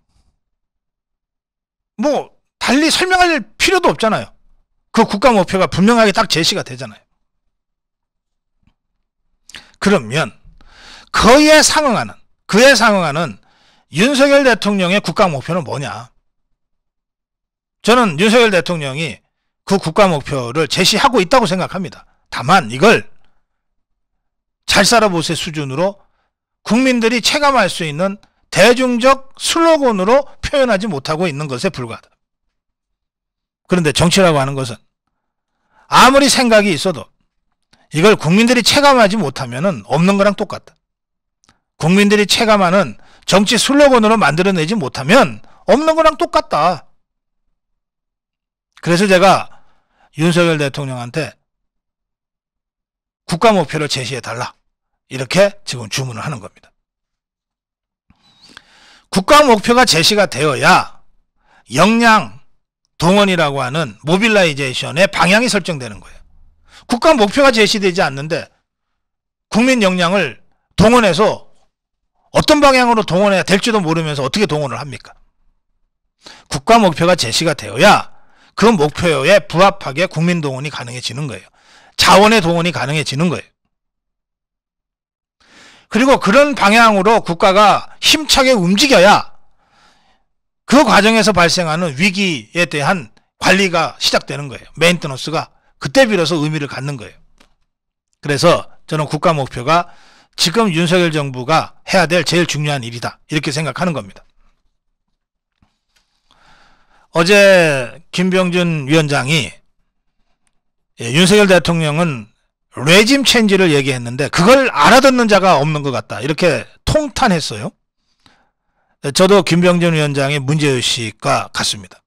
뭐 달리 설명할 필요도 없잖아요. 그 국가 목표가 분명하게 딱 제시가 되잖아요. 그러면 그에 상응하는 윤석열 대통령의 국가 목표는 뭐냐? 저는 윤석열 대통령이 그 국가 목표를 제시하고 있다고 생각합니다. 다만 이걸 잘 살아보세 수준으로 국민들이 체감할 수 있는 대중적 슬로건으로 표현하지 못하고 있는 것에 불과하다. 그런데 정치라고 하는 것은 아무리 생각이 있어도 이걸 국민들이 체감하지 못하면 없는 거랑 똑같다. 국민들이 체감하는 정치 슬로건으로 만들어내지 못하면 없는 거랑 똑같다. 그래서 제가 윤석열 대통령한테 국가 목표를 제시해달라. 이렇게 지금 주문을 하는 겁니다. 국가 목표가 제시가 되어야 역량 동원이라고 하는 모빌라이제이션의 방향이 설정되는 거예요. 국가 목표가 제시되지 않는데 국민 역량을 동원해서 어떤 방향으로 동원해야 될지도 모르면서 어떻게 동원을 합니까? 국가 목표가 제시가 되어야 그 목표에 부합하게 국민 동원이 가능해지는 거예요. 자원의 동원이 가능해지는 거예요. 그리고 그런 방향으로 국가가 힘차게 움직여야 그 과정에서 발생하는 위기에 대한 관리가 시작되는 거예요. 메인터넌스가 그때 비로소 의미를 갖는 거예요. 그래서 저는 국가 목표가 지금 윤석열 정부가 해야 될 제일 중요한 일이다, 이렇게 생각하는 겁니다. 어제 김병준 위원장이 윤석열 대통령은 레짐 체인지를 얘기했는데 그걸 알아듣는 자가 없는 것 같다, 이렇게 통탄했어요. 저도 김병준 위원장의 문제의식과 같습니다.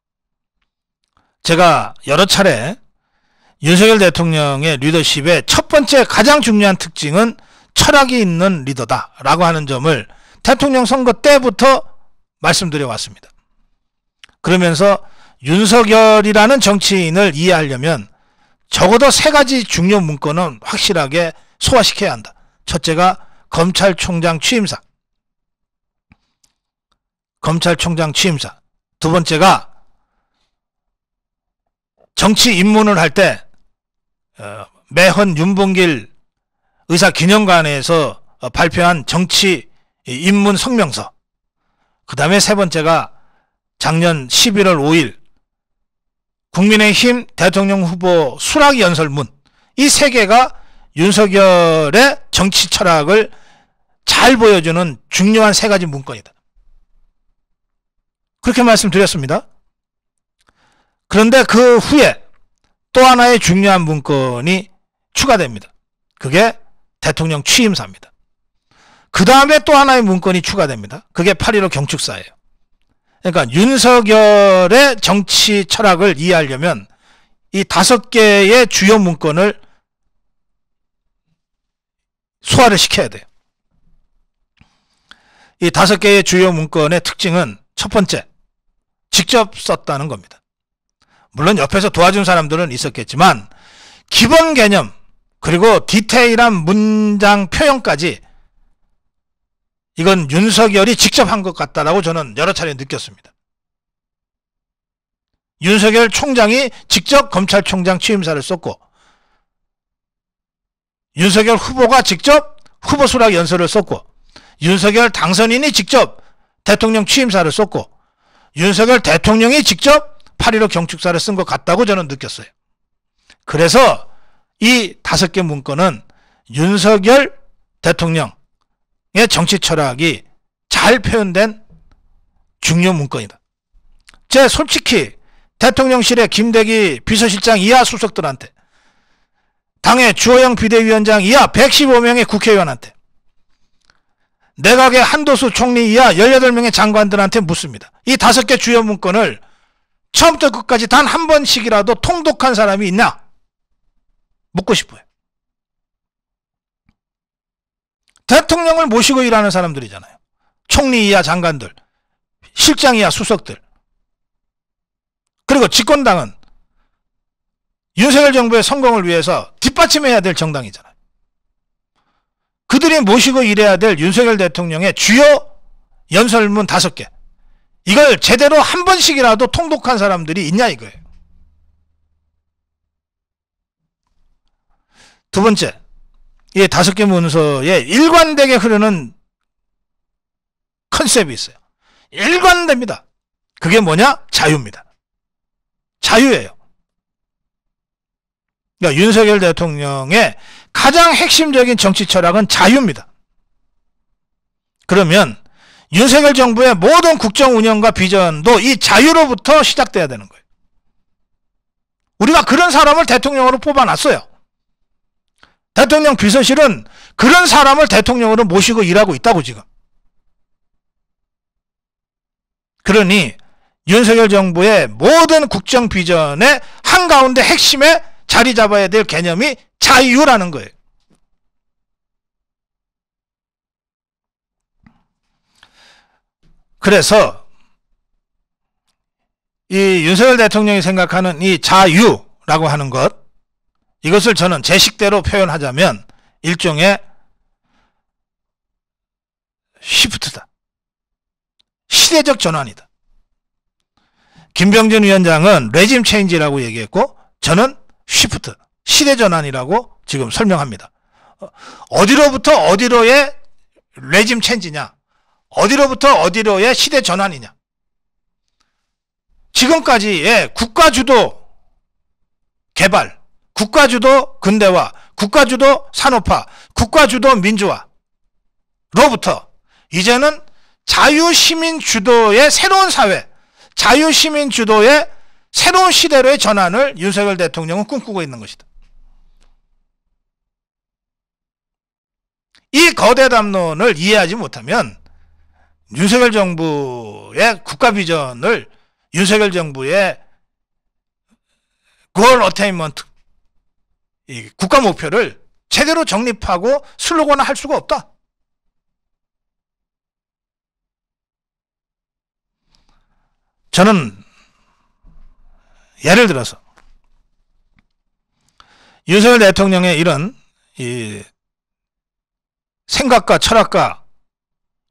제가 여러 차례 윤석열 대통령의 리더십의 첫 번째 가장 중요한 특징은 철학이 있는 리더다라고 하는 점을 대통령 선거 때부터 말씀드려 왔습니다. 그러면서 윤석열이라는 정치인을 이해하려면 적어도 세 가지 중요 문건은 확실하게 소화시켜야 한다. 첫째가 검찰총장 취임사. 두 번째가 정치 입문을 할 때 매헌 윤봉길 의사기념관에서 발표한 정치 입문 성명서. 그 다음에 세 번째가 작년 11월 5일 국민의힘 대통령 후보 수락 연설문. 이 세 개가 윤석열의 정치 철학을 잘 보여주는 중요한 세 가지 문건이다, 그렇게 말씀드렸습니다. 그런데 그 후에 또 하나의 중요한 문건이 추가됩니다. 그게 대통령 취임사입니다. 그 다음에 또 하나의 문건이 추가됩니다. 그게 8.15 경축사예요. 그러니까 윤석열의 정치 철학을 이해하려면 이 5개의 주요 문건을 소화를 시켜야 돼요. 이 5개의 주요 문건의 특징은 첫 번째, 직접 썼다는 겁니다. 물론 옆에서 도와준 사람들은 있었겠지만 기본 개념 그리고 디테일한 문장 표현까지 이건 윤석열이 직접 한 것 같다라고 저는 여러 차례 느꼈습니다. 윤석열 총장이 직접 검찰총장 취임사를 썼고 윤석열 후보가 직접 후보 수락 연설을 썼고 윤석열 당선인이 직접 대통령 취임사를 썼고 윤석열 대통령이 직접 8.15 경축사를 쓴 것 같다고 저는 느꼈어요. 그래서 이 5개 문건은 윤석열 대통령의 정치 철학이 잘 표현된 중요 문건이다. 제 솔직히 대통령실의 김대기 비서실장 이하 수석들한테, 당의 주호영 비대위원장 이하 115명의 국회의원한테, 내각의 한도수 총리 이하 18명의 장관들한테 묻습니다. 이 5개 주요 문건을 처음부터 끝까지 단 한 번씩이라도 통독한 사람이 있냐? 묻고 싶어요. 대통령을 모시고 일하는 사람들이잖아요. 총리 이하 장관들, 실장 이하 수석들. 그리고 집권당은 윤석열 정부의 성공을 위해서 뒷받침해야 될 정당이잖아요. 그들이 모시고 일해야 될 윤석열 대통령의 주요 연설문 5개. 이걸 제대로 한 번씩이라도 통독한 사람들이 있냐 이거예요. 두 번째, 이 5개 문서에 일관되게 흐르는 컨셉이 있어요. 일관됩니다. 그게 뭐냐? 자유입니다. 자유예요. 그러니까 윤석열 대통령의 가장 핵심적인 정치 철학은 자유입니다. 그러면 윤석열 정부의 모든 국정 운영과 비전도 이 자유로부터 시작돼야 되는 거예요. 우리가 그런 사람을 대통령으로 뽑아놨어요. 대통령 비서실은 그런 사람을 대통령으로 모시고 일하고 있다고 지금. 그러니 윤석열 정부의 모든 국정 비전의 한가운데 핵심에 자리 잡아야 될 개념이 자유라는 거예요. 그래서 이 윤석열 대통령이 생각하는 이 자유라고 하는 것, 이것을 저는 제 식대로 표현하자면 일종의 시프트다. 시대적 전환이다. 김병준 위원장은 레짐 체인지라고 얘기했고 저는 시프트, 시대 전환이라고 지금 설명합니다. 어디로부터 어디로의 레짐 체인지냐? 어디로부터 어디로의 시대 전환이냐? 지금까지의 국가주도 개발, 국가주도 근대화, 국가주도 산업화, 국가주도 민주화로부터 이제는 자유시민 주도의 새로운 사회, 자유시민 주도의 새로운 시대로의 전환을 윤석열 대통령은 꿈꾸고 있는 것이다. 이 거대 담론을 이해하지 못하면 윤석열 정부의 국가 비전을, 윤석열 정부의 골 어테인먼트, 이 국가 목표를 제대로 정립하고 슬로건화 할 수가 없다. 저는 예를 들어서 윤석열 대통령의 이런 이 생각과 철학과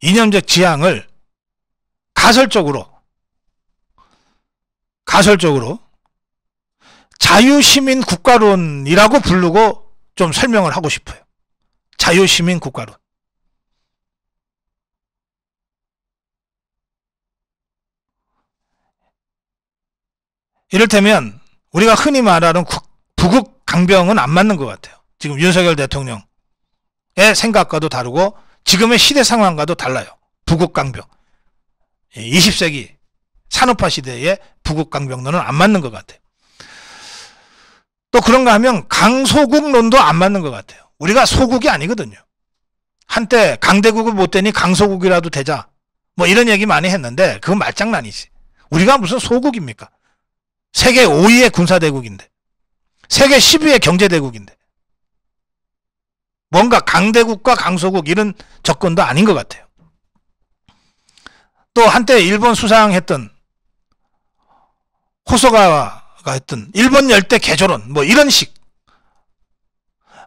이념적 지향을 가설적으로 자유시민 국가론이라고 부르고 좀 설명을 하고 싶어요. 자유시민 국가론. 이를테면 우리가 흔히 말하는 부국 강병은 안 맞는 것 같아요. 지금 윤석열 대통령의 생각과도 다르고 지금의 시대 상황과도 달라요. 부국 강병. 20세기 산업화 시대의 부국 강병론은 안 맞는 것 같아요. 또 그런가 하면 강소국론도 안 맞는 것 같아요. 우리가 소국이 아니거든요. 한때 강대국을 못 되니 강소국이라도 되자, 뭐 이런 얘기 많이 했는데 그건 말장난이지. 우리가 무슨 소국입니까? 세계 5위의 군사대국인데, 세계 10위의 경제대국인데, 뭔가 강대국과 강소국 이런 접근도 아닌 것 같아요. 또 한때 일본 수상했던 호소가와가 했던 일본 열대 개조론, 뭐 이런 식,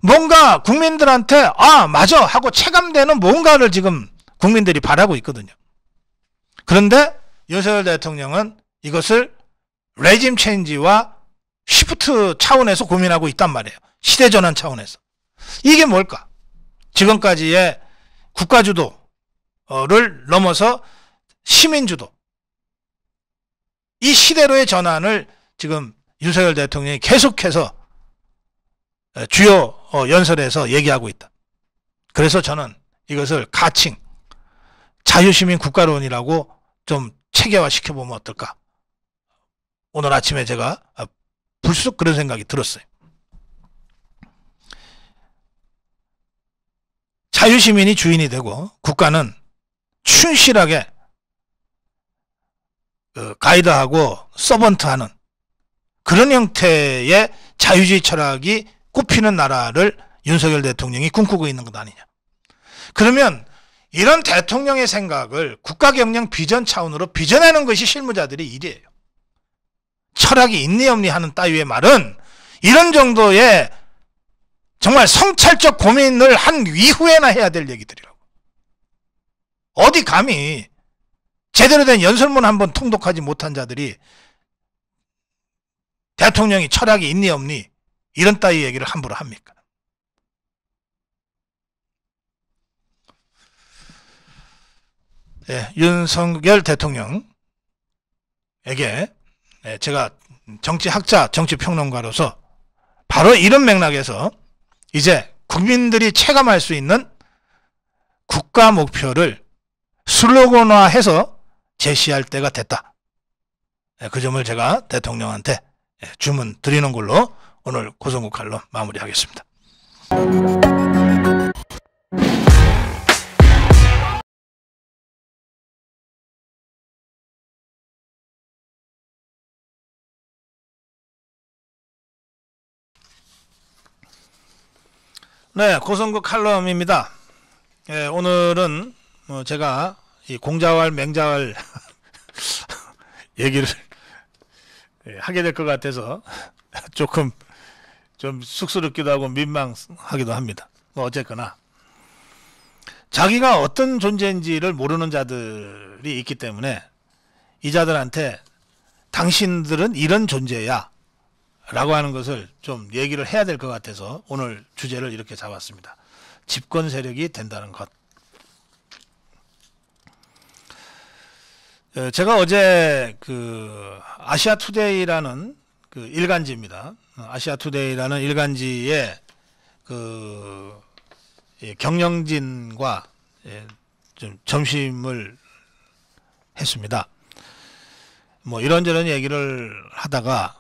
뭔가 국민들한테 아 맞아 하고 체감되는 뭔가를 지금 국민들이 바라고 있거든요. 그런데 윤석열 대통령은 이것을 레짐 체인지와 시프트 차원에서 고민하고 있단 말이에요. 시대전환 차원에서. 이게 뭘까? 지금까지의 국가주도를 넘어서 시민주도, 이 시대로의 전환을 지금 윤석열 대통령이 계속해서 주요 연설에서 얘기하고 있다. 그래서 저는 이것을 가칭 자유시민 국가론이라고 좀 체계화시켜보면 어떨까? 오늘 아침에 제가 불쑥 그런 생각이 들었어요. 자유시민이 주인이 되고 국가는 충실하게 가이드하고 서번트하는 그런 형태의 자유주의 철학이 꼽히는 나라를 윤석열 대통령이 꿈꾸고 있는 것 아니냐. 그러면 이런 대통령의 생각을 국가경영 비전 차원으로 빚어내는 것이 실무자들의 일이에요. 철학이 있니 없니 하는 따위의 말은 이런 정도의 정말 성찰적 고민을 한 이후에나 해야 될 얘기들이라고. 어디 감히 제대로 된 연설문 한번 통독하지 못한 자들이 대통령이 철학이 있니 없니 이런 따위 얘기를 함부로 합니까? 네, 윤석열 대통령에게 제가 정치학자, 정치평론가로서 바로 이런 맥락에서 이제 국민들이 체감할 수 있는 국가 목표를 슬로건화해서 제시할 때가 됐다. 그 점을 제가 대통령한테 주문 드리는 걸로 오늘 고성국 칼럼 마무리하겠습니다. 네, 고성국 칼럼입니다. 오늘은 제가 이 공자왈 맹자왈 얘기를 하게 될 것 같아서 조금 좀 쑥스럽기도 하고 민망하기도 합니다. 뭐 어쨌거나 자기가 어떤 존재인지를 모르는 자들이 있기 때문에 이 자들한테 당신들은 이런 존재야 라고 하는 것을 좀 얘기를 해야 될 것 같아서 오늘 주제를 이렇게 잡았습니다. 집권 세력이 된다는 것. 제가 어제 그 아시아투데이라는 그 일간지입니다. 아시아투데이라는 일간지에 그 경영진과 좀 점심을 했습니다. 뭐 이런저런 얘기를 하다가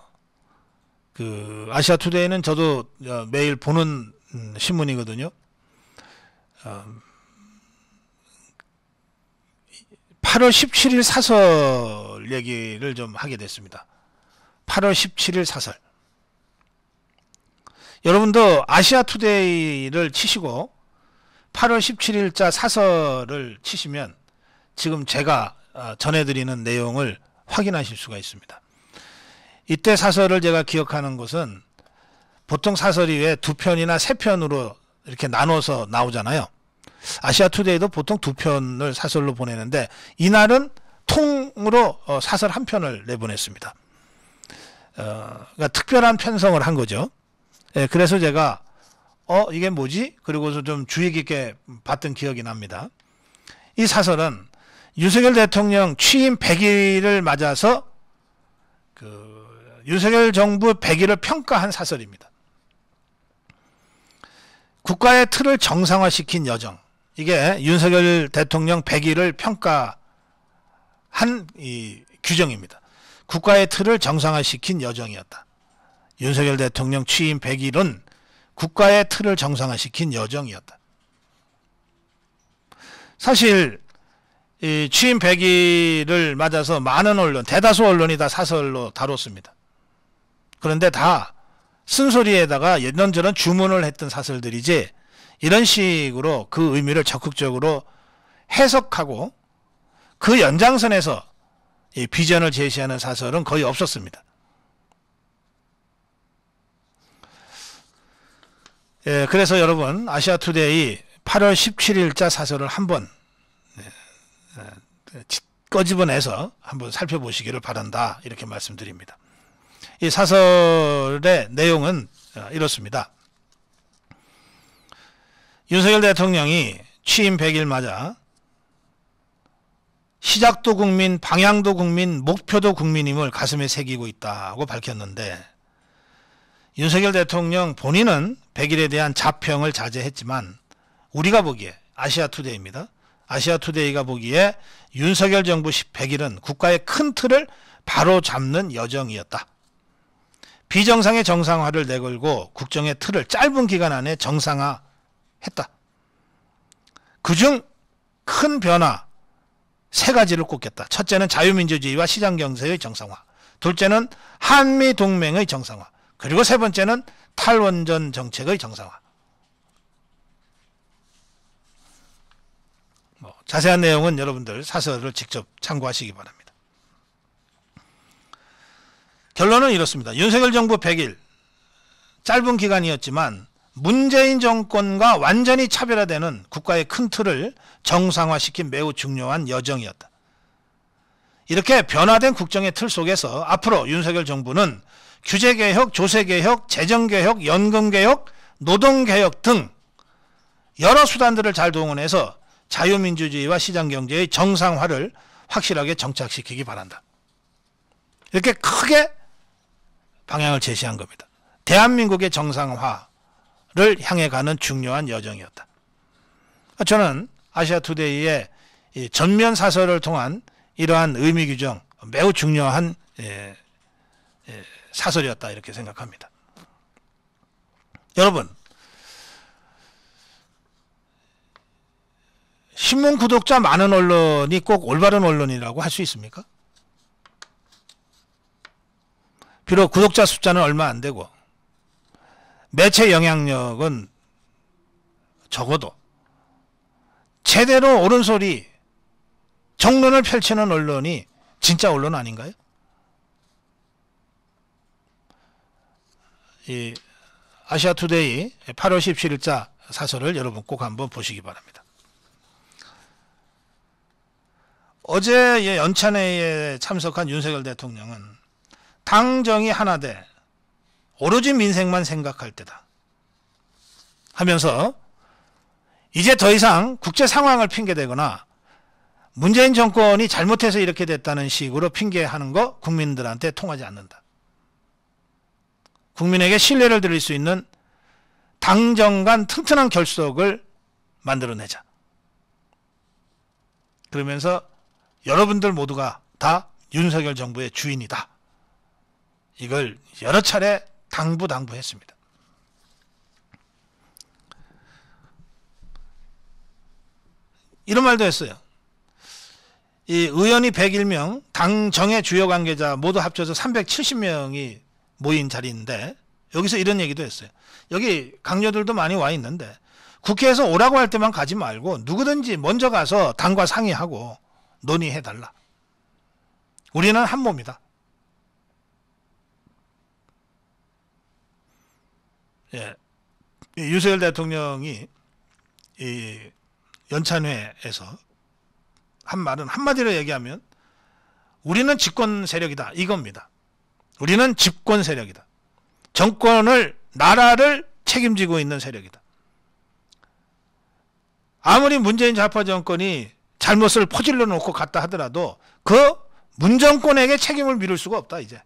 그 아시아투데이는 저도 매일 보는 신문이거든요. 8월 17일 사설 얘기를 좀 하게 됐습니다. 8월 17일 사설. 여러분도 아시아투데이를 치시고 8월 17일자 사설을 치시면 지금 제가 전해드리는 내용을 확인하실 수가 있습니다. 이때 사설을 제가 기억하는 것은 보통 사설이 왜 2편이나 3편으로 이렇게 나눠서 나오잖아요. 아시아투데이도 보통 2편을 사설로 보내는데 이날은 통으로 사설 1편을 내보냈습니다. 그러니까 특별한 편성을 한 거죠. 그래서 제가 이게 뭐지? 그리고서 좀 주의 깊게 봤던 기억이 납니다. 이 사설은 윤석열 대통령 취임 100일을 맞아서 그 윤석열 정부 100일을 평가한 사설입니다. 국가의 틀을 정상화시킨 여정. 이게 윤석열 대통령 100일을 평가한 이 규정입니다. 국가의 틀을 정상화시킨 여정이었다. 윤석열 대통령 취임 100일은 국가의 틀을 정상화시킨 여정이었다. 사실 이 취임 100일을 맞아서 많은 언론, 대다수 언론이 다 사설로 다뤘습니다. 그런데 다 쓴소리에다가 이런저런 주문을 했던 사설들이지 이런 식으로 그 의미를 적극적으로 해석하고 그 연장선에서 이 비전을 제시하는 사설은 거의 없었습니다. 그래서 여러분 아시아투데이 8월 17일자 사설을 한번 꺼집어내서 한번 살펴보시기를 바란다 이렇게 말씀드립니다. 이 사설의 내용은 이렇습니다. 윤석열 대통령이 취임 100일 맞아 시작도 국민, 방향도 국민, 목표도 국민임을 가슴에 새기고 있다고 밝혔는데 윤석열 대통령 본인은 100일에 대한 자평을 자제했지만 우리가 보기에 아시아투데이입니다. 아시아투데이가 보기에 윤석열 정부 100일은 국가의 큰 틀을 바로잡는 여정이었다. 비정상의 정상화를 내걸고 국정의 틀을 짧은 기간 안에 정상화했다. 그중 큰 변화 3가지를 꼽겠다. 첫째는 자유민주주의와 시장경제의 정상화, 둘째는 한미동맹의 정상화, 그리고 3번째는 탈원전 정책의 정상화. 자세한 내용은 여러분들 사설을 직접 참고하시기 바랍니다. 결론은 이렇습니다. 윤석열 정부 100일 짧은 기간이었지만 문재인 정권과 완전히 차별화되는 국가의 큰 틀을 정상화시킨 매우 중요한 여정이었다. 이렇게 변화된 국정의 틀 속에서 앞으로 윤석열 정부는 규제개혁, 조세개혁, 재정개혁, 연금개혁, 노동개혁 등 여러 수단들을 잘 동원해서 자유민주주의와 시장경제의 정상화를 확실하게 정착시키기 바란다. 이렇게 크게 방향을 제시한 겁니다. 대한민국의 정상화를 향해 가는 중요한 여정이었다. 저는 아시아투데이의 전면 사설을 통한 이러한 의미 규정 매우 중요한 사설이었다 이렇게 생각합니다. 여러분, 신문 구독자 많은 언론이 꼭 올바른 언론이라고 할 수 있습니까? 비록 구독자 숫자는 얼마 안 되고 매체 영향력은 적어도 제대로 옳은 소리, 정론을 펼치는 언론이 진짜 언론 아닌가요? 이 아시아투데이 8월 17일자 사설을 여러분 꼭 한번 보시기 바랍니다. 어제 연찬회에 참석한 윤석열 대통령은 당정이 하나 돼 오로지 민생만 생각할 때다 하면서 이제 더 이상 국제 상황을 핑계대거나 문재인 정권이 잘못해서 이렇게 됐다는 식으로 핑계하는 거 국민들한테 통하지 않는다. 국민에게 신뢰를 드릴 수 있는 당정 간 튼튼한 결속을 만들어내자. 그러면서 여러분들 모두가 다 윤석열 정부의 주인이다. 이걸 여러 차례 당부했습니다. 이런 말도 했어요. 이 의원이 101명, 당정의 주요 관계자 모두 합쳐서 370명이 모인 자리인데 여기서 이런 얘기도 했어요. 여기 강요들도 많이 와 있는데 국회에서 오라고 할 때만 가지 말고 누구든지 먼저 가서 당과 상의하고 논의해달라. 우리는 한 몸이다. 예. 윤석열 대통령이 이 연찬회에서 한 말은 한마디로 얘기하면 우리는 집권 세력이다 이겁니다. 우리는 집권 세력이다. 정권을 나라를 책임지고 있는 세력이다. 아무리 문재인 좌파 정권이 잘못을 퍼질러 놓고 갔다 하더라도 그 문정권에게 책임을 미룰 수가 없다. 이제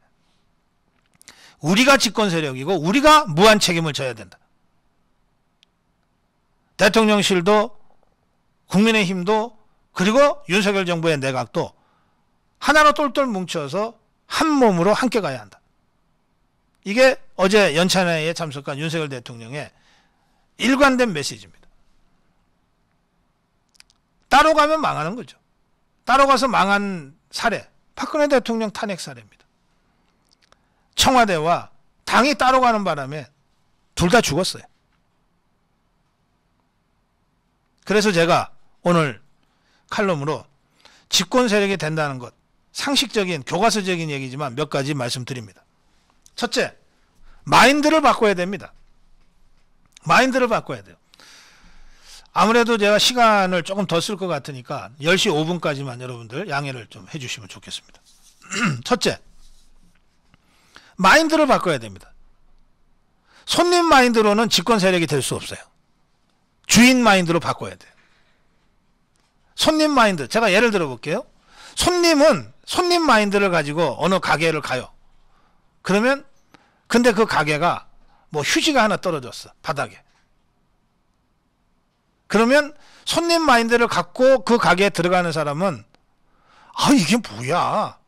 우리가 집권 세력이고 우리가 무한 책임을 져야 된다. 대통령실도 국민의힘도 그리고 윤석열 정부의 내각도 하나로 똘똘 뭉쳐서 한 몸으로 함께 가야 한다. 이게 어제 연찬회에 참석한 윤석열 대통령의 일관된 메시지입니다. 따로 가면 망하는 거죠. 따로 가서 망한 사례, 박근혜 대통령 탄핵 사례입니다. 청와대와 당이 따로 가는 바람에 둘 다 죽었어요. 그래서 제가 오늘 칼럼으로 집권 세력이 된다는 것, 상식적인 교과서적인 얘기지만 몇 가지 말씀드립니다. 첫째, 마인드를 바꿔야 됩니다. 마인드를 바꿔야 돼요. 아무래도 제가 시간을 조금 더 쓸 것 같으니까 10시 5분까지만 여러분들 양해를 좀 해주시면 좋겠습니다. 첫째, 마인드를 바꿔야 됩니다. 손님 마인드로는 집권 세력이 될 수 없어요. 주인 마인드로 바꿔야 돼요. 손님 마인드, 제가 예를 들어 볼게요. 손님은 손님 마인드를 가지고 어느 가게를 가요. 그러면 근데 그 가게가 뭐 휴지가 하나 떨어졌어, 바닥에. 그러면 손님 마인드를 갖고 그 가게에 들어가는 사람은 아, 이게 뭐야,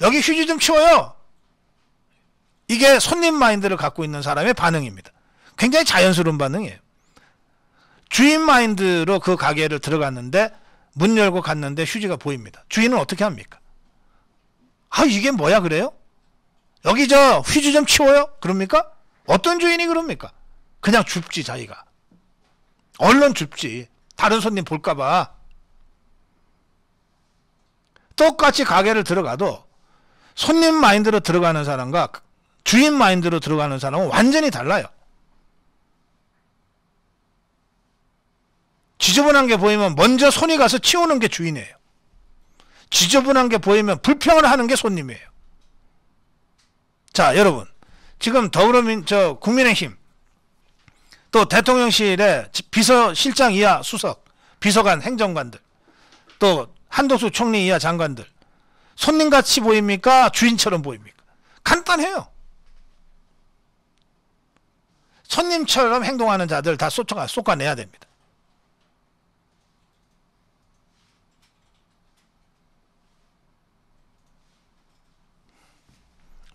여기 휴지 좀 치워요. 이게 손님 마인드를 갖고 있는 사람의 반응입니다. 굉장히 자연스러운 반응이에요. 주인 마인드로 그 가게를 들어갔는데 문 열고 갔는데 휴지가 보입니다. 주인은 어떻게 합니까? 아, 이게 뭐야 그래요? 여기 저 휴지 좀 치워요? 그럽니까? 어떤 주인이 그럽니까? 그냥 줍지. 자기가 얼른 줍지. 다른 손님 볼까봐. 똑같이 가게를 들어가도 손님 마인드로 들어가는 사람과 주인 마인드로 들어가는 사람은 완전히 달라요. 지저분한 게 보이면 먼저 손이 가서 치우는 게 주인이에요. 지저분한 게 보이면 불평을 하는 게 손님이에요. 자, 여러분, 지금 국민의힘 또 대통령실의 비서실장 이하 수석, 비서관, 행정관들, 또 한덕수 총리 이하 장관들, 손님같이 보입니까? 주인처럼 보입니까? 간단해요. 손님처럼 행동하는 자들 다 쏟아내야 됩니다.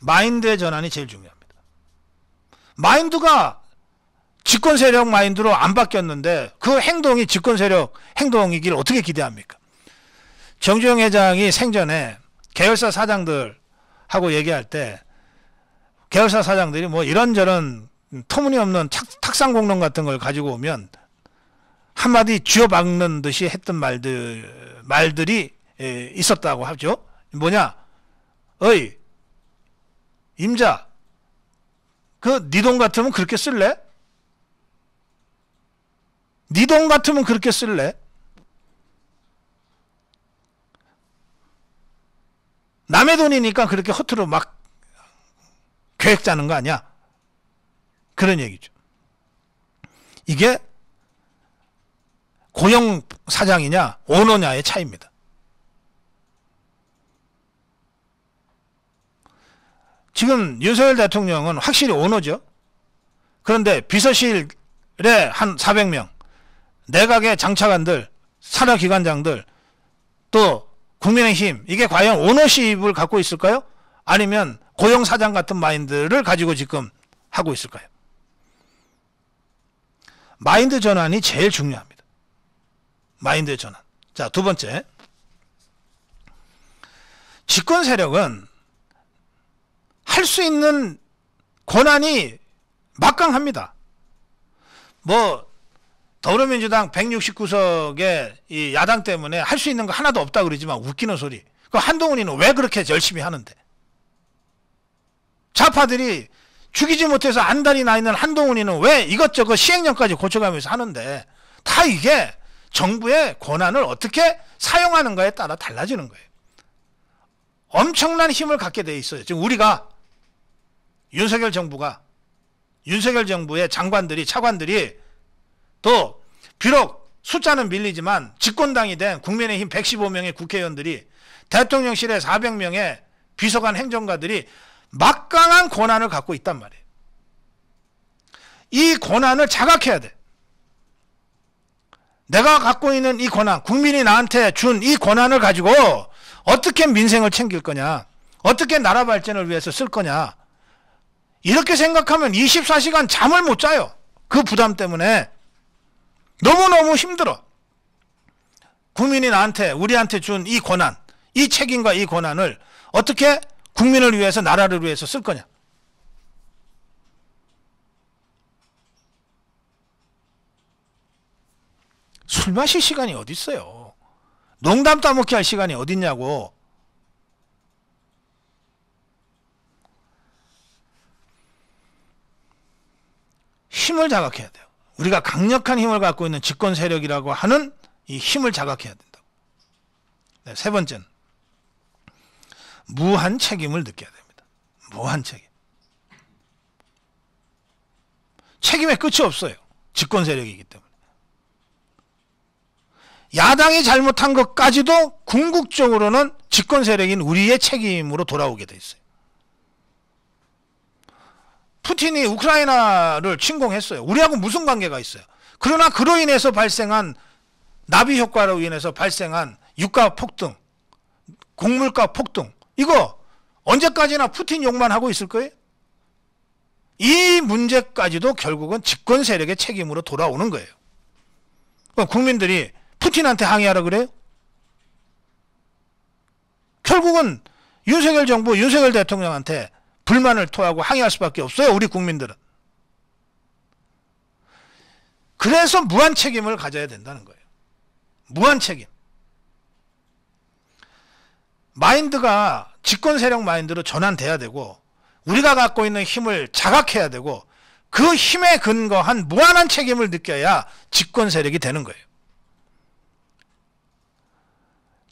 마인드의 전환이 제일 중요합니다. 마인드가 집권 세력 마인드로 안 바뀌었는데 그 행동이 집권 세력 행동이길 어떻게 기대합니까? 정주영 회장이 생전에 계열사 사장들하고 얘기할 때 계열사 사장들이 뭐 이런저런 터무니없는 탁상공론 같은 걸 가지고 오면 한마디 쥐어박는 듯이 했던 말들이 있었다고 하죠. 뭐냐? 어이 임자, 네 돈 같으면 그렇게 쓸래? 네 돈 같으면 그렇게 쓸래? 남의 돈이니까 그렇게 허투루 막 계획 짜는 거 아니야? 그런 얘기죠. 이게 고용 사장이냐 오너냐의 차이입니다. 지금 윤석열 대통령은 확실히 오너죠. 그런데 비서실에 한 400명, 내각의 장차관들, 산하기관장들, 또 국민의힘, 이게 과연 오너십을 갖고 있을까요? 아니면 고용사장 같은 마인드를 가지고 지금 하고 있을까요? 마인드 전환이 제일 중요합니다. 마인드 전환. 자, 두 번째. 집권 세력은 할 수 있는 권한이 막강합니다. 뭐 더불어민주당 169석의 이 야당 때문에 할 수 있는 거 하나도 없다 그러지만 웃기는 소리. 그 한동훈이는 왜 그렇게 열심히 하는데? 좌파들이 죽이지 못해서 안달이 나 있는 한동훈이는 왜 이것저것 시행령까지 고쳐가면서 하는데, 다 이게 정부의 권한을 어떻게 사용하는가에 따라 달라지는 거예요. 엄청난 힘을 갖게 돼 있어요. 지금 우리가 윤석열 정부의 장관들이, 차관들이, 또 비록 숫자는 밀리지만 집권당이 된 국민의힘 115명의 국회의원들이, 대통령실에 400명의 비서관 행정가들이 막강한 권한을 갖고 있단 말이에요. 이 권한을 자각해야 돼. 내가 갖고 있는 이 권한, 국민이 나한테 준 이 권한을 가지고 어떻게 민생을 챙길 거냐, 어떻게 나라 발전을 위해서 쓸 거냐, 이렇게 생각하면 24시간 잠을 못 자요. 그 부담 때문에 너무너무 힘들어. 국민이 우리한테 준 이 권한, 이 책임과 이 권한을 어떻게 국민을 위해서, 나라를 위해서 쓸 거냐. 술 마실 시간이 어디 있어요. 농담 따먹기 할 시간이 어디 있냐고. 힘을 자각해야 돼요. 우리가 강력한 힘을 갖고 있는 집권 세력이라고 하는 이 힘을 자각해야 된다고. 네, 세 번째는 무한 책임을 느껴야 됩니다. 무한 책임. 책임의 끝이 없어요. 집권 세력이기 때문에. 야당이 잘못한 것까지도 궁극적으로는 집권 세력인 우리의 책임으로 돌아오게 돼 있어요. 푸틴이 우크라이나를 침공했어요. 우리하고 무슨 관계가 있어요? 그러나 그로 인해서 발생한 나비 효과로 인해서 발생한 유가 폭등, 곡물가 폭등, 이거 언제까지나 푸틴 욕만 하고 있을 거예요? 이 문제까지도 결국은 집권 세력의 책임으로 돌아오는 거예요. 그럼 국민들이 푸틴한테 항의하라 그래요? 결국은 윤석열 정부, 윤석열 대통령한테 불만을 토하고 항의할 수밖에 없어요. 우리 국민들은. 그래서 무한 책임을 가져야 된다는 거예요. 무한 책임. 마인드가 집권 세력 마인드로 전환돼야 되고, 우리가 갖고 있는 힘을 자각해야 되고, 그 힘에 근거한 무한한 책임을 느껴야 집권 세력이 되는 거예요.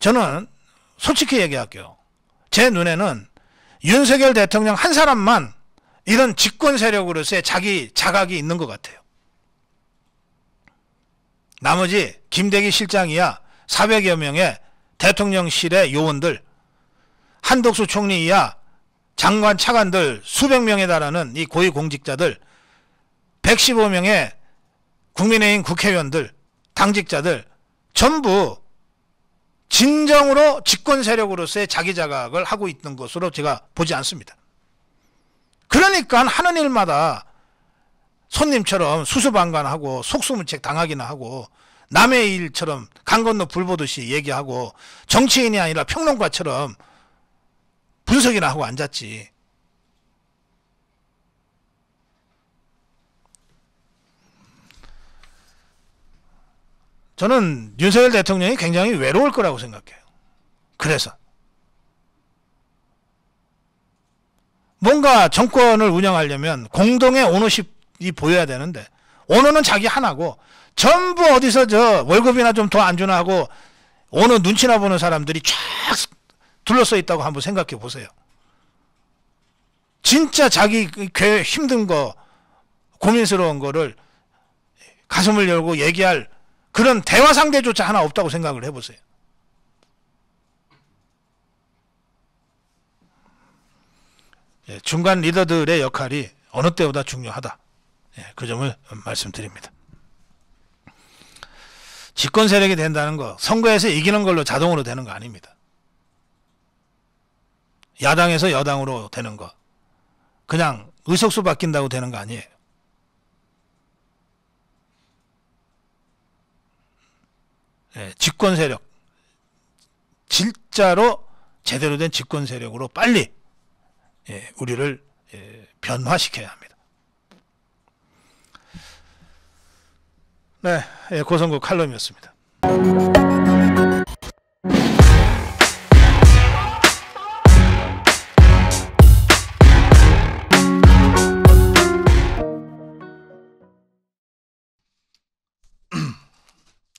저는 솔직히 얘기할게요. 제 눈에는 윤석열 대통령 한 사람만 이런 집권 세력으로서의 자기 자각이 있는 것 같아요. 나머지 김대기 실장이야 400여 명의 대통령실의 요원들, 한덕수 총리 이하 장관 차관들 수백 명에 달하는 이 고위공직자들, 115명의 국민의힘 국회의원들, 당직자들 전부 진정으로 집권 세력으로서의 자기 자각을 하고 있는 것으로 제가 보지 않습니다. 그러니까 하는 일마다 손님처럼 수수방관하고 속수무책 당하기나 하고, 남의 일처럼 강 건너 불 보듯이 얘기하고, 정치인이 아니라 평론가처럼 분석이나 하고 앉았지. 저는 윤석열 대통령이 굉장히 외로울 거라고 생각해요. 그래서 뭔가 정권을 운영하려면 공동의 오너십이 보여야 되는데 오너는 자기 하나고 전부 어디서 저 월급이나 좀 더 안 주나 하고 오너 눈치나 보는 사람들이 쫙 둘러싸여 있다고 한번 생각해 보세요. 진짜 자기 힘든 거, 고민스러운 거를 가슴을 열고 얘기할 그런 대화 상대조차 하나 없다고 생각을 해보세요. 중간 리더들의 역할이 어느 때보다 중요하다. 그 점을 말씀드립니다. 집권 세력이 된다는 거 선거에서 이기는 걸로 자동으로 되는 거 아닙니다. 야당에서 여당으로 되는 거 그냥 의석수 바뀐다고 되는 거 아니에요. 집권 세력 진짜로 제대로 된 집권 세력으로 빨리 우리를 변화시켜야 합니다. 네, 고성국 칼럼이었습니다.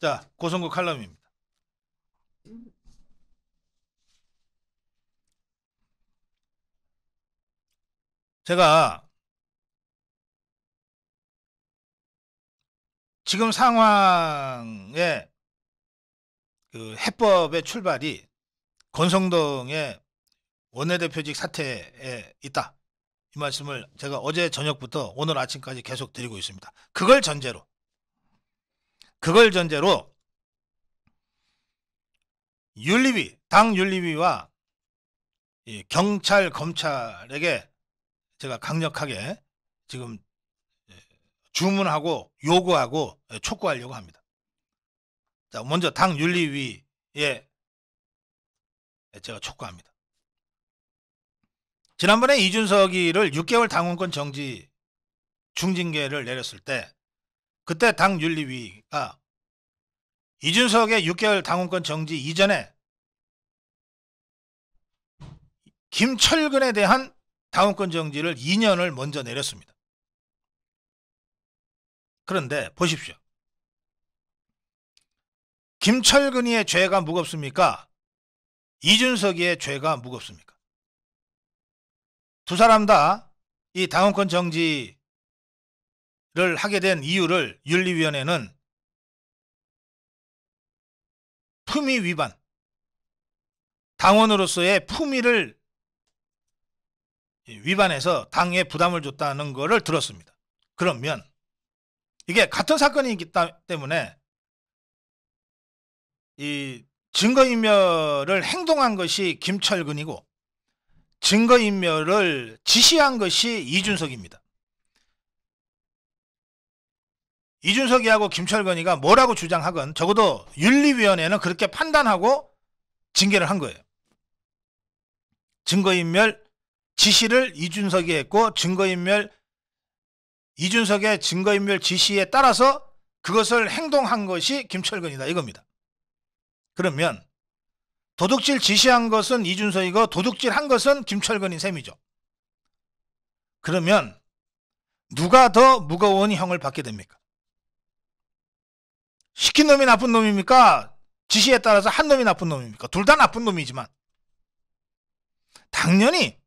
자, 고성국 칼럼입니다. 제가 지금 상황의 그 해법의 출발이 권성동의 원내대표직 사퇴에 있다. 이 말씀을 제가 어제 저녁부터 오늘 아침까지 계속 드리고 있습니다. 그걸 전제로 윤리위, 당 윤리위와 경찰, 검찰에게 제가 강력하게 지금 주문하고 요구하고 촉구하려고 합니다. 자, 먼저 당 윤리위에 제가 촉구합니다. 지난번에 이준석이를 6개월 당원권 정지 중징계를 내렸을 때 그때 당 윤리위가 이준석의 6개월 당원권 정지 이전에 김철근에 대한 당원권 정지를 2년을 먼저 내렸습니다. 그런데 보십시오. 김철근이의 죄가 무겁습니까? 이준석이의 죄가 무겁습니까? 두 사람 다 이 당원권 정지를 하게 된 이유를 윤리위원회는 품위 위반, 당원으로서의 품위를 위반해서 당에 부담을 줬다는 것을 들었습니다. 그러면 이게 같은 사건이기 때문에 이 증거인멸을 행동한 것이 김철근이고 증거인멸을 지시한 것이 이준석입니다. 이준석이하고 김철근이가 뭐라고 주장하건 적어도 윤리위원회는 그렇게 판단하고 징계를 한 거예요. 증거인멸 지시를 이준석이 했고 이준석의 증거인멸 지시에 따라서 그것을 행동한 것이 김철근이다 이겁니다. 그러면 도둑질 지시한 것은 이준석이고 도둑질한 것은 김철근인 셈이죠. 그러면 누가 더 무거운 형을 받게 됩니까? 시킨 놈이 나쁜 놈입니까? 지시에 따라서 한 놈이 나쁜 놈입니까? 둘 다 나쁜 놈이지만 당연히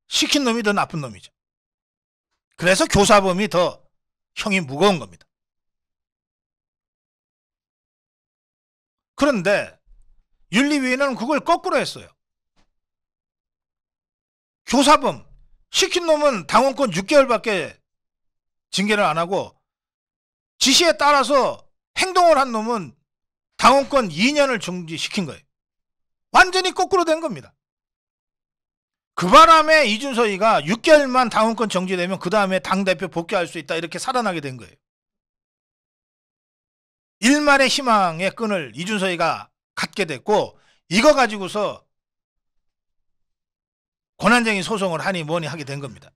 시킨 놈이 더 나쁜 놈이죠. 그래서 교사범이 더 형이 무거운 겁니다. 그런데 윤리위는 그걸 거꾸로 했어요. 교사범, 시킨 놈은 당원권 6개월밖에 징계를 안 하고 지시에 따라서 행동을 한 놈은 당원권 2년을 정지시킨 거예요. 완전히 거꾸로 된 겁니다. 그 바람에 이준석이가 6개월만 당원권 정지되면 그 다음에 당대표 복귀할 수 있다 이렇게 살아나게 된 거예요. 일말의 희망의 끈을 이준석이가 갖게 됐고 이거 가지고서 권한쟁의 소송을 하니 뭐니 하게 된 겁니다.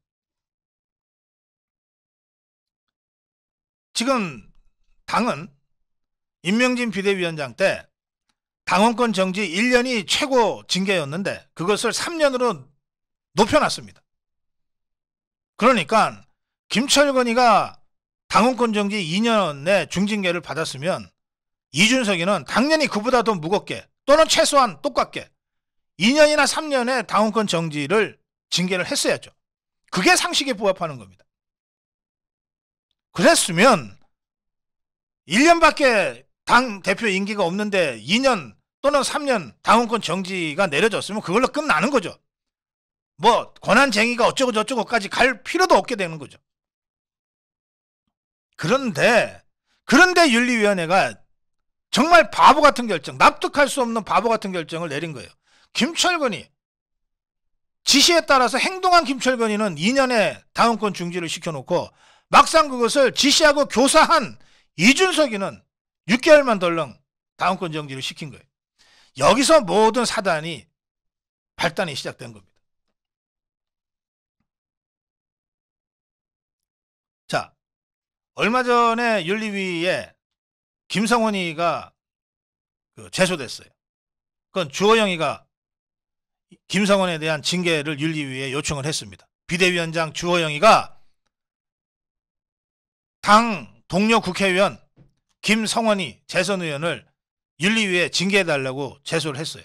지금 당은 임명진 비대위원장 때 당원권 정지 1년이 최고 징계였는데 그것을 3년으로 높여놨습니다. 그러니까 김철건이가 당원권 정지 2년 내 중징계를 받았으면 이준석이는 당연히 그보다 더 무겁게 또는 최소한 똑같게 2년이나 3년의 당원권 정지를 징계를 했어야죠. 그게 상식에 부합하는 겁니다. 그랬으면 1년밖에 당 대표 임기가 없는데 2년 또는 3년 당원권 정지가 내려졌으면 그걸로 끝나는 거죠. 뭐 권한쟁의가 어쩌고 저쩌고까지 갈 필요도 없게 되는 거죠. 그런데 윤리위원회가 정말 바보 같은 결정, 납득할 수 없는 바보 같은 결정을 내린 거예요. 김철건이 지시에 따라서 행동한 김철건이는 2년의 당원권 중지를 시켜놓고 막상 그것을 지시하고 교사한 이준석이는 6개월만 덜렁 당원권 정지를 시킨 거예요. 여기서 모든 사단이 발단이 시작된 겁니다. 자, 얼마 전에 윤리위에 김성원이가 제소됐어요. 그건 주호영이가 김성원에 대한 징계를 윤리위에 요청을 했습니다. 비대위원장 주호영이가 당 동료 국회의원 김성원이 재선 의원을 윤리위에 징계해달라고 제소를 했어요.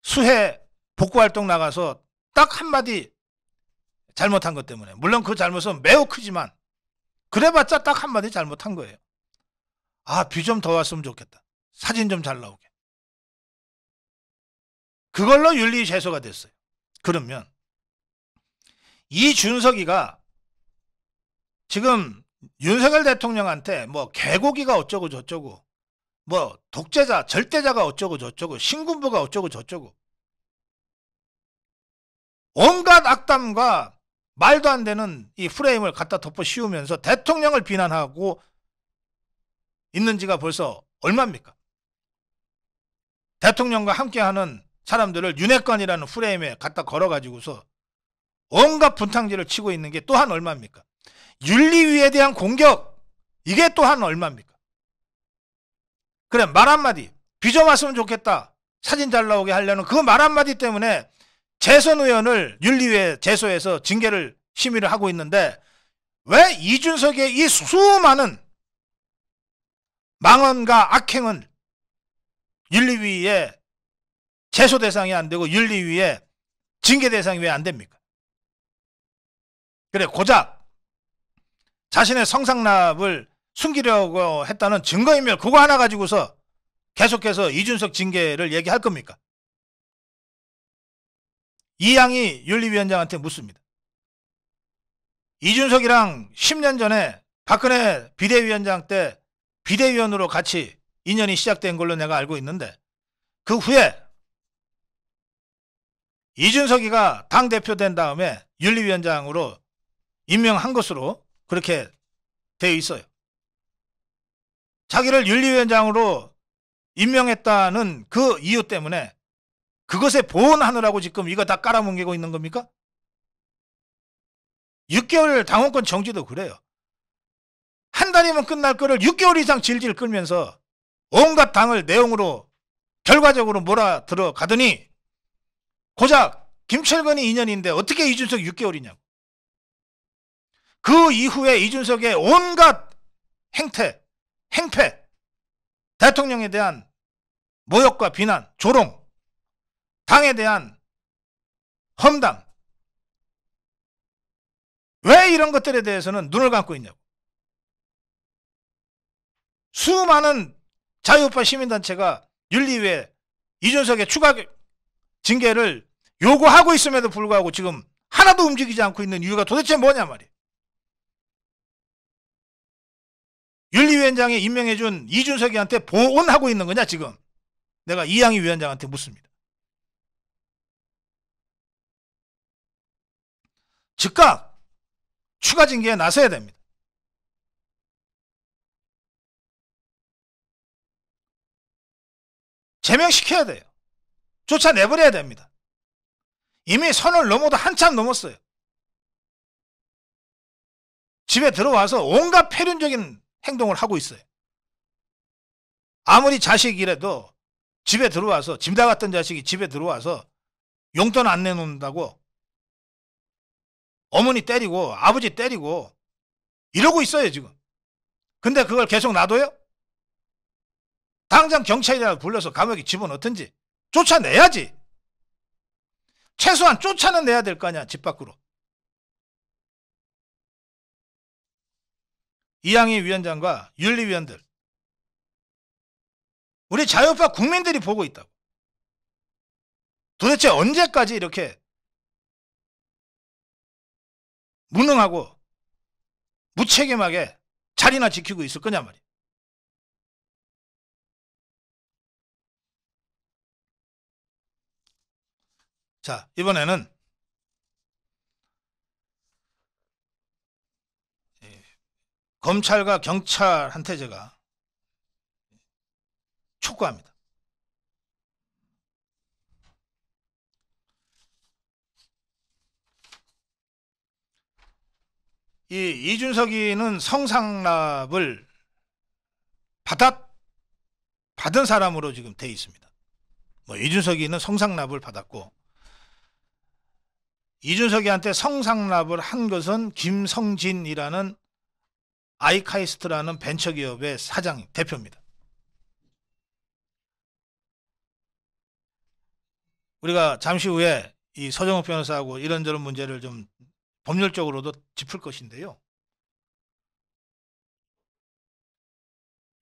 수해 복구활동 나가서 딱 한마디 잘못한 것 때문에, 물론 그 잘못은 매우 크지만 그래봤자 딱 한마디 잘못한 거예요. 아, 비 좀 더 왔으면 좋겠다. 사진 좀 잘 나오게. 그걸로 윤리 제소가 됐어요. 그러면 이준석이가 지금 윤석열 대통령한테 뭐 개고기가 어쩌고 저쩌고, 뭐 독재자, 절대자가 어쩌고 저쩌고, 신군부가 어쩌고 저쩌고, 온갖 악담과 말도 안 되는 이 프레임을 갖다 덮어 씌우면서 대통령을 비난하고 있는 지가 벌써 얼마입니까? 대통령과 함께하는 사람들을 윤핵관이라는 프레임에 갖다 걸어가지고서 온갖 분탕질을 치고 있는 게 또한 얼마입니까? 윤리위에 대한 공격, 이게 또한 얼마입니까? 그래, 말 한마디, 비 좀 왔으면 좋겠다, 사진 잘 나오게 하려는 그 말 한마디 때문에 재선 의원을 윤리위에 제소해서 징계를 심의를 하고 있는데, 왜 이준석의 이 수많은 망언과 악행은 윤리위에 제소 대상이 안 되고 윤리위에 징계 대상이 왜 안 됩니까? 그래, 고작 자신의 성상납을 숨기려고 했다는 증거인멸 그거 하나 가지고서 계속해서 이준석 징계를 얘기할 겁니까? 이양희 윤리위원장한테 묻습니다. 이준석이랑 10년 전에 박근혜 비대위원장 때 비대위원으로 같이 인연이 시작된 걸로 내가 알고 있는데, 그 후에 이준석이가 당대표 된 다음에 윤리위원장으로 임명한 것으로 그렇게 되어 있어요. 자기를 윤리위원장으로 임명했다는 그 이유 때문에 그것에 보온하느라고 지금 이거 다 깔아뭉개고 있는 겁니까? 6개월 당원권 정지도 그래요. 한 달이면 끝날 거를 6개월 이상 질질 끌면서 온갖 당을 내용으로 결과적으로 몰아 들어가더니 고작 김철건이 2년인데 어떻게 이준석 6개월이냐고. 그 이후에 이준석의 온갖 행태, 행패, 대통령에 대한 모욕과 비난, 조롱, 당에 대한 험담, 왜 이런 것들에 대해서는 눈을 감고 있냐고. 수많은 자유우파 시민단체가 윤리위에 이준석의 추가 징계를 요구하고 있음에도 불구하고 지금 하나도 움직이지 않고 있는 이유가 도대체 뭐냐 말이에요. 윤리위원장에 임명해준 이준석이한테 보온하고 있는 거냐 지금? 내가 이양희 위원장한테 묻습니다. 즉각 추가 징계에 나서야 됩니다. 제명시켜야 돼요. 쫓아내버려야 됩니다. 이미 선을 넘어도 한참 넘었어요. 집에 들어와서 온갖 폐륜적인 행동을 하고 있어요. 아무리 자식이라도 집에 들어와서, 짐다 갔던 자식이 집에 들어와서 용돈 안 내놓는다고 어머니 때리고 아버지 때리고 이러고 있어요 지금. 근데 그걸 계속 놔둬요? 당장 경찰이라도 불러서 감옥에 집어넣든지 쫓아내야지. 최소한 쫓아는 내야 될 거 아니야, 집 밖으로. 이양희 위원장과 윤리위원들, 우리 자유파 국민들이 보고 있다고. 도대체 언제까지 이렇게 무능하고 무책임하게 자리나 지키고 있을 거냐 말이야. 자, 이번에는 검찰과 경찰한테 제가 촉구합니다. 이 이준석이는 성상납을 받은 사람으로 지금 돼 있습니다. 뭐 이준석이는 성상납을 받았고, 이준석이한테 성상납을 한 것은 김성진이라는 아이카이스트라는 벤처기업의 사장, 대표입니다. 우리가 잠시 후에 이 서정욱 변호사하고 이런저런 문제를 좀 법률적으로도 짚을 것인데요.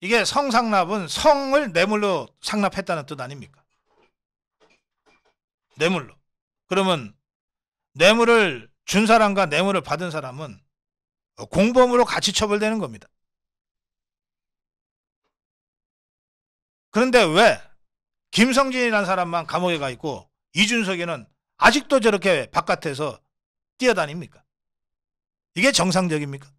이게 성상납은 성을 뇌물로 상납했다는 뜻 아닙니까? 뇌물로. 그러면 뇌물을 준 사람과 뇌물을 받은 사람은 공범으로 같이 처벌되는 겁니다. 그런데 왜 김성진이라는 사람만 감옥에 가 있고 이준석이는 아직도 저렇게 바깥에서 뛰어다닙니까? 이게 정상적입니까?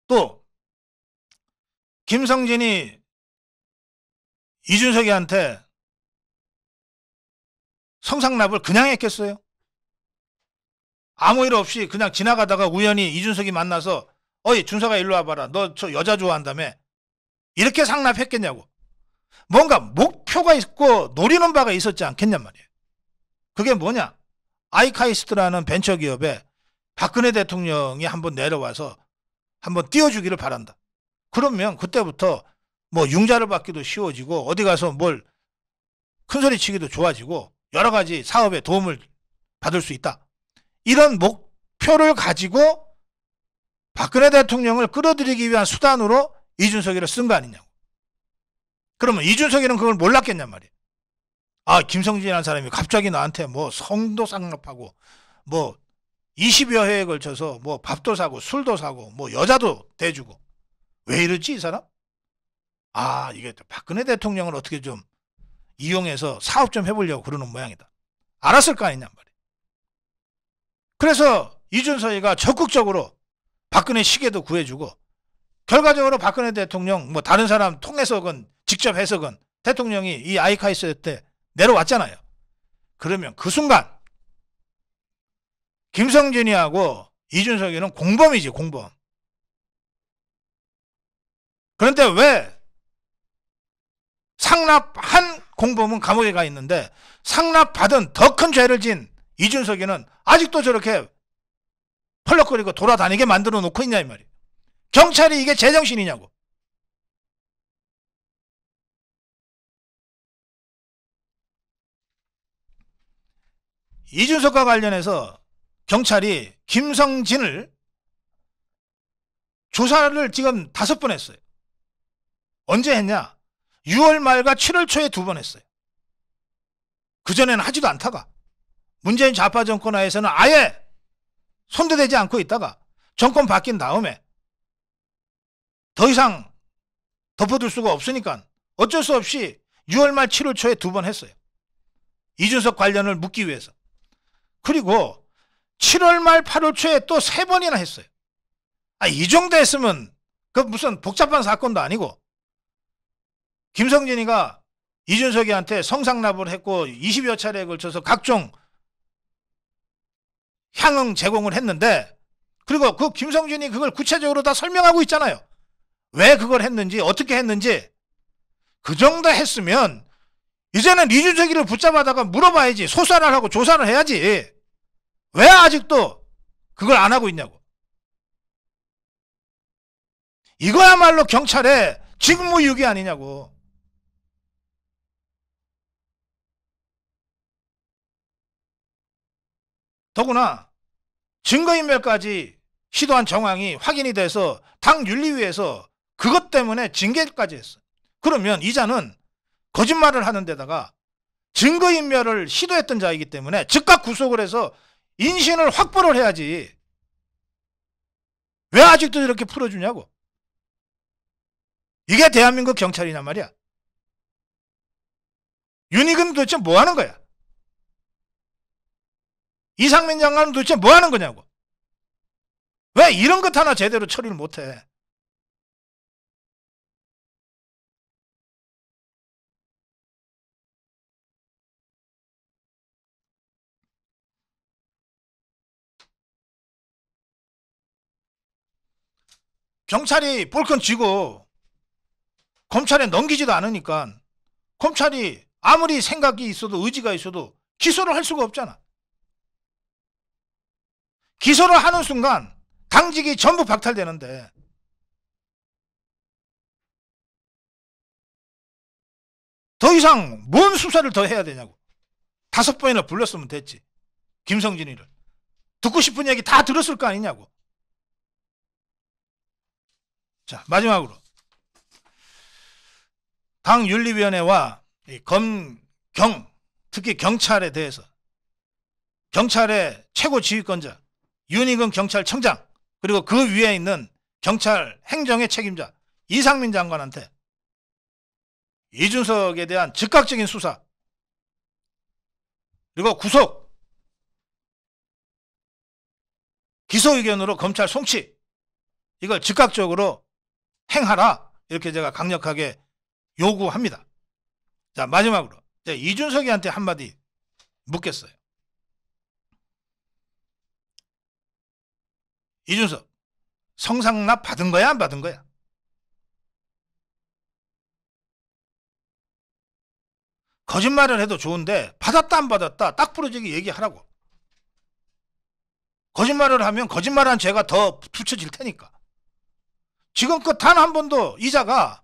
또 김성진이 이준석이한테 성상납을 그냥 했겠어요? 아무 일 없이 그냥 지나가다가 우연히 이준석이 만나서 어이 준석아 일로 와봐라, 너 저 여자 좋아한다며, 이렇게 상납했겠냐고. 뭔가 목표가 있고 노리는 바가 있었지 않겠냔 말이에요. 그게 뭐냐? 아이카이스트라는 벤처기업에 박근혜 대통령이 한번 내려와서 한번 띄워주기를 바란다. 그러면 그때부터 뭐 융자를 받기도 쉬워지고 어디 가서 뭘 큰소리 치기도 좋아지고 여러 가지 사업에 도움을 받을 수 있다. 이런 목표를 가지고 박근혜 대통령을 끌어들이기 위한 수단으로 이준석이를 쓴 거 아니냐고. 그러면 이준석이는 그걸 몰랐겠냔 말이에요. 아, 김성진이라는 사람이 갑자기 나한테 뭐 성도 상납하고 뭐 20여 회에 걸쳐서 뭐 밥도 사고 술도 사고 뭐 여자도 대주고, 왜 이러지 이 사람? 아, 이게 박근혜 대통령을 어떻게 좀 이용해서 사업 좀 해보려고 그러는 모양이다. 알았을 거 아니냔 말이에요. 그래서 이준석이가 적극적으로 박근혜 시계도 구해주고, 결과적으로 박근혜 대통령 뭐 다른 사람 통해서건 직접 해서건 대통령이 이 아이카이스 때 내려왔잖아요. 그러면 그 순간 김성진이하고 이준석이는 공범이지, 공범. 그런데 왜 상납한 공범은 감옥에 가 있는데 상납받은 더 큰 죄를 진 이준석이는 아직도 저렇게 펄럭거리고 돌아다니게 만들어 놓고 있냐 이 말이에요. 경찰이 이게 제정신이냐고. 이준석과 관련해서 경찰이 김성진을 조사를 지금 5번 했어요. 언제 했냐? 6월 말과 7월 초에 2번 했어요. 그전에는 하지도 않다가 문재인 좌파 정권 하에서는 아예 손도 대지 않고 있다가 정권 바뀐 다음에 더 이상 덮어둘 수가 없으니까 어쩔 수 없이 6월 말 7월 초에 2번 했어요. 이준석 관련을 묻기 위해서. 그리고 7월 말 8월 초에 또 3번이나 했어요. 아, 이 정도 했으면 그 무슨 복잡한 사건도 아니고, 김성진이가 이준석이한테 성상납을 했고 20여 차례에 걸쳐서 각종 향응 제공을 했는데, 그리고 그 김성진이 그걸 구체적으로 다 설명하고 있잖아요. 왜 그걸 했는지, 어떻게 했는지. 그 정도 했으면 이제는 이준석이를 붙잡아다가 물어봐야지. 소사를 하고 조사를 해야지. 왜 아직도 그걸 안 하고 있냐고. 이거야말로 경찰의 직무유기 아니냐고. 더구나 증거인멸까지 시도한 정황이 확인이 돼서 당 윤리위에서 그것 때문에 징계까지 했어. 그러면 이자는 거짓말을 하는 데다가 증거인멸을 시도했던 자이기 때문에 즉각 구속을 해서 인신을 확보를 해야지. 왜 아직도 이렇게 풀어주냐고. 이게 대한민국 경찰이란 말이야. 윤희근 도대체 뭐 하는 거야? 이상민 장관은 도대체 뭐 하는 거냐고. 왜 이런 것 하나 제대로 처리를 못해. 경찰이 볼건 쥐고 검찰에 넘기지도 않으니까 검찰이 아무리 생각이 있어도 의지가 있어도 기소를 할 수가 없잖아. 기소를 하는 순간 당직이 전부 박탈되는데 더 이상 뭔 수사를 더 해야 되냐고. 5번이나 불렀으면 됐지. 김성진이를. 듣고 싶은 얘기 다 들었을 거 아니냐고. 자, 마지막으로 당윤리위원회와 검경 특히 경찰에 대해서 경찰의 최고 지휘권자 윤희근 경찰청장 그리고 그 위에 있는 경찰 행정의 책임자 이상민 장관한테 이준석에 대한 즉각적인 수사 그리고 구속 기소 의견으로 검찰 송치 이걸 즉각적으로 행하라 이렇게 제가 강력하게 요구합니다. 자, 마지막으로 이준석이한테 한마디 묻겠어요. 이준석 성상납 받은 거야 안 받은 거야? 거짓말을 해도 좋은데 받았다 안 받았다 딱 부러지게 얘기하라고. 거짓말을 하면 거짓말한 죄가 더 붙여질 테니까. 지금껏 단 한 번도 이자가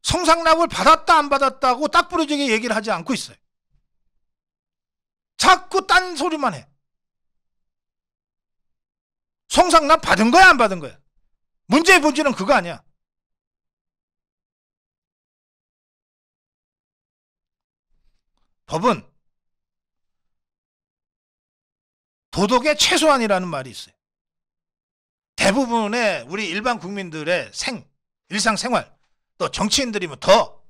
성상납을 받았다 안 받았다고 딱 부러지게 얘기를 하지 않고 있어요. 자꾸 딴 소리만 해. 성상납 받은 거야 안 받은 거야? 문제의 본질은 그거 아니야. 법은 도덕의 최소한이라는 말이 있어요. 대부분의 우리 일반 국민들의 일상생활 또 정치인들이면 더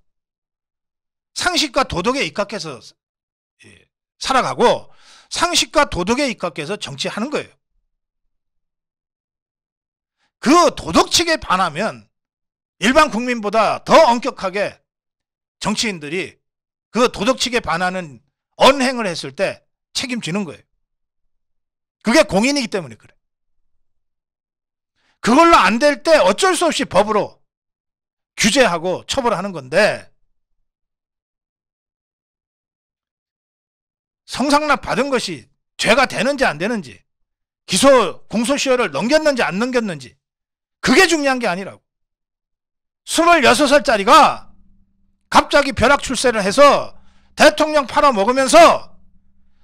상식과 도덕에 입각해서 살아가고 상식과 도덕에 입각해서 정치하는 거예요. 그 도덕칙에 반하면 일반 국민보다 더 엄격하게 정치인들이 그 도덕칙에 반하는 언행을 했을 때 책임지는 거예요. 그게 공인이기 때문에 그래. 그걸로 안 될 때 어쩔 수 없이 법으로 규제하고 처벌하는 건데 성상납 받은 것이 죄가 되는지 안 되는지 공소시효를 넘겼는지 안 넘겼는지 그게 중요한 게 아니라고. 26살짜리가 갑자기 벼락 출세를 해서 대통령 팔아먹으면서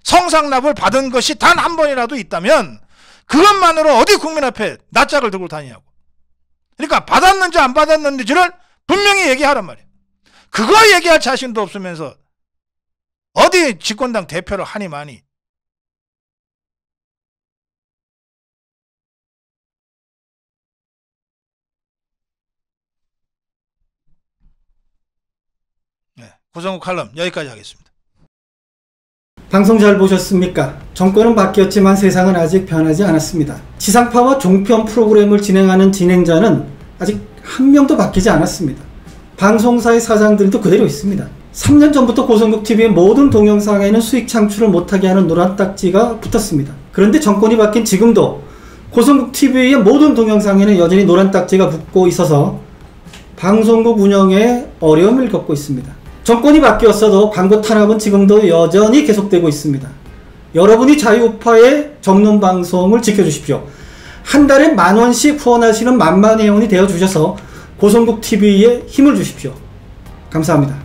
성상납을 받은 것이 단 한 번이라도 있다면 그것만으로 어디 국민 앞에 낯짝을 들고 다니냐고. 그러니까 받았는지 안 받았는지를 분명히 얘기하란 말이야. 그거 얘기할 자신도 없으면서 어디 집권당 대표를 하니 마니. 네, 고성욱 칼럼 여기까지 하겠습니다. 방송 잘 보셨습니까? 정권은 바뀌었지만 세상은 아직 변하지 않았습니다. 지상파와 종편 프로그램을 진행하는 진행자는 아직 한 명도 바뀌지 않았습니다. 방송사의 사장들도 그대로 있습니다. 3년 전부터 고성국TV의 모든 동영상에는 수익 창출을 못하게 하는 노란 딱지가 붙었습니다. 그런데 정권이 바뀐 지금도 고성국TV의 모든 동영상에는 여전히 노란 딱지가 붙고 있어서 방송국 운영에 어려움을 겪고 있습니다. 정권이 바뀌었어도 광고 탄압은 지금도 여전히 계속되고 있습니다. 여러분이 자유우파의 전문방송을 지켜주십시오. 한 달에 10,000원씩 후원하시는 만만회원이 되어주셔서 고성국TV에 힘을 주십시오. 감사합니다.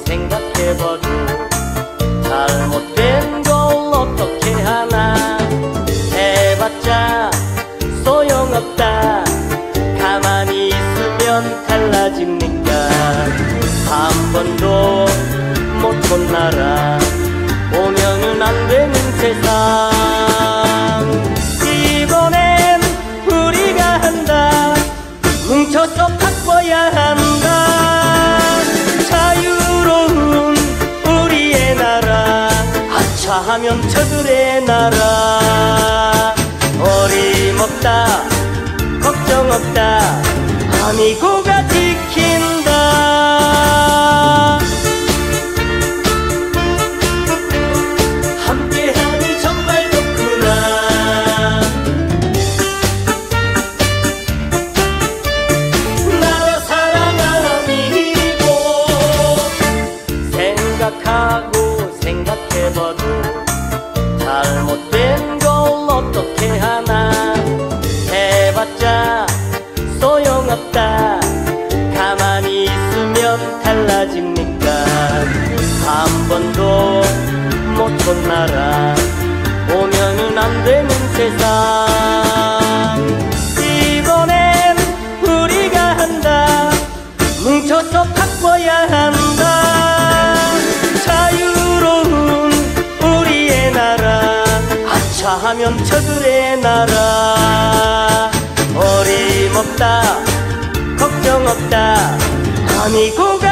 생각해봐도 잘못된 걸 어떻게 하나 해봤자 소용없다. 가만히 있으면 달라집니까? 한 번도 못 혼나라. 오면은 안 되는 세상. 이번엔 우리가 한다. 뭉쳐서 바꿔야 한다. 자유로운 우리의 나라. 하차하면 저들의 나라. 어림없다 걱정 없다. 아미고가 지킨다. 함께하니 정말 좋구나. 나라 사랑아미고. 생각하고 생각해봐도 잘못된 걸 어떻게 하나 해봤자 소용없다. 가만히 있으면 달라집니까? 한 번도 못 혼나라. 오면은 안 되는 세상. 이번엔 우리가 한다. 뭉쳐서 바꿔야 한다. 자유로운 우리의 나라. 하차하면 저들의 나라. 어림없다 걱정 없다. 아미고가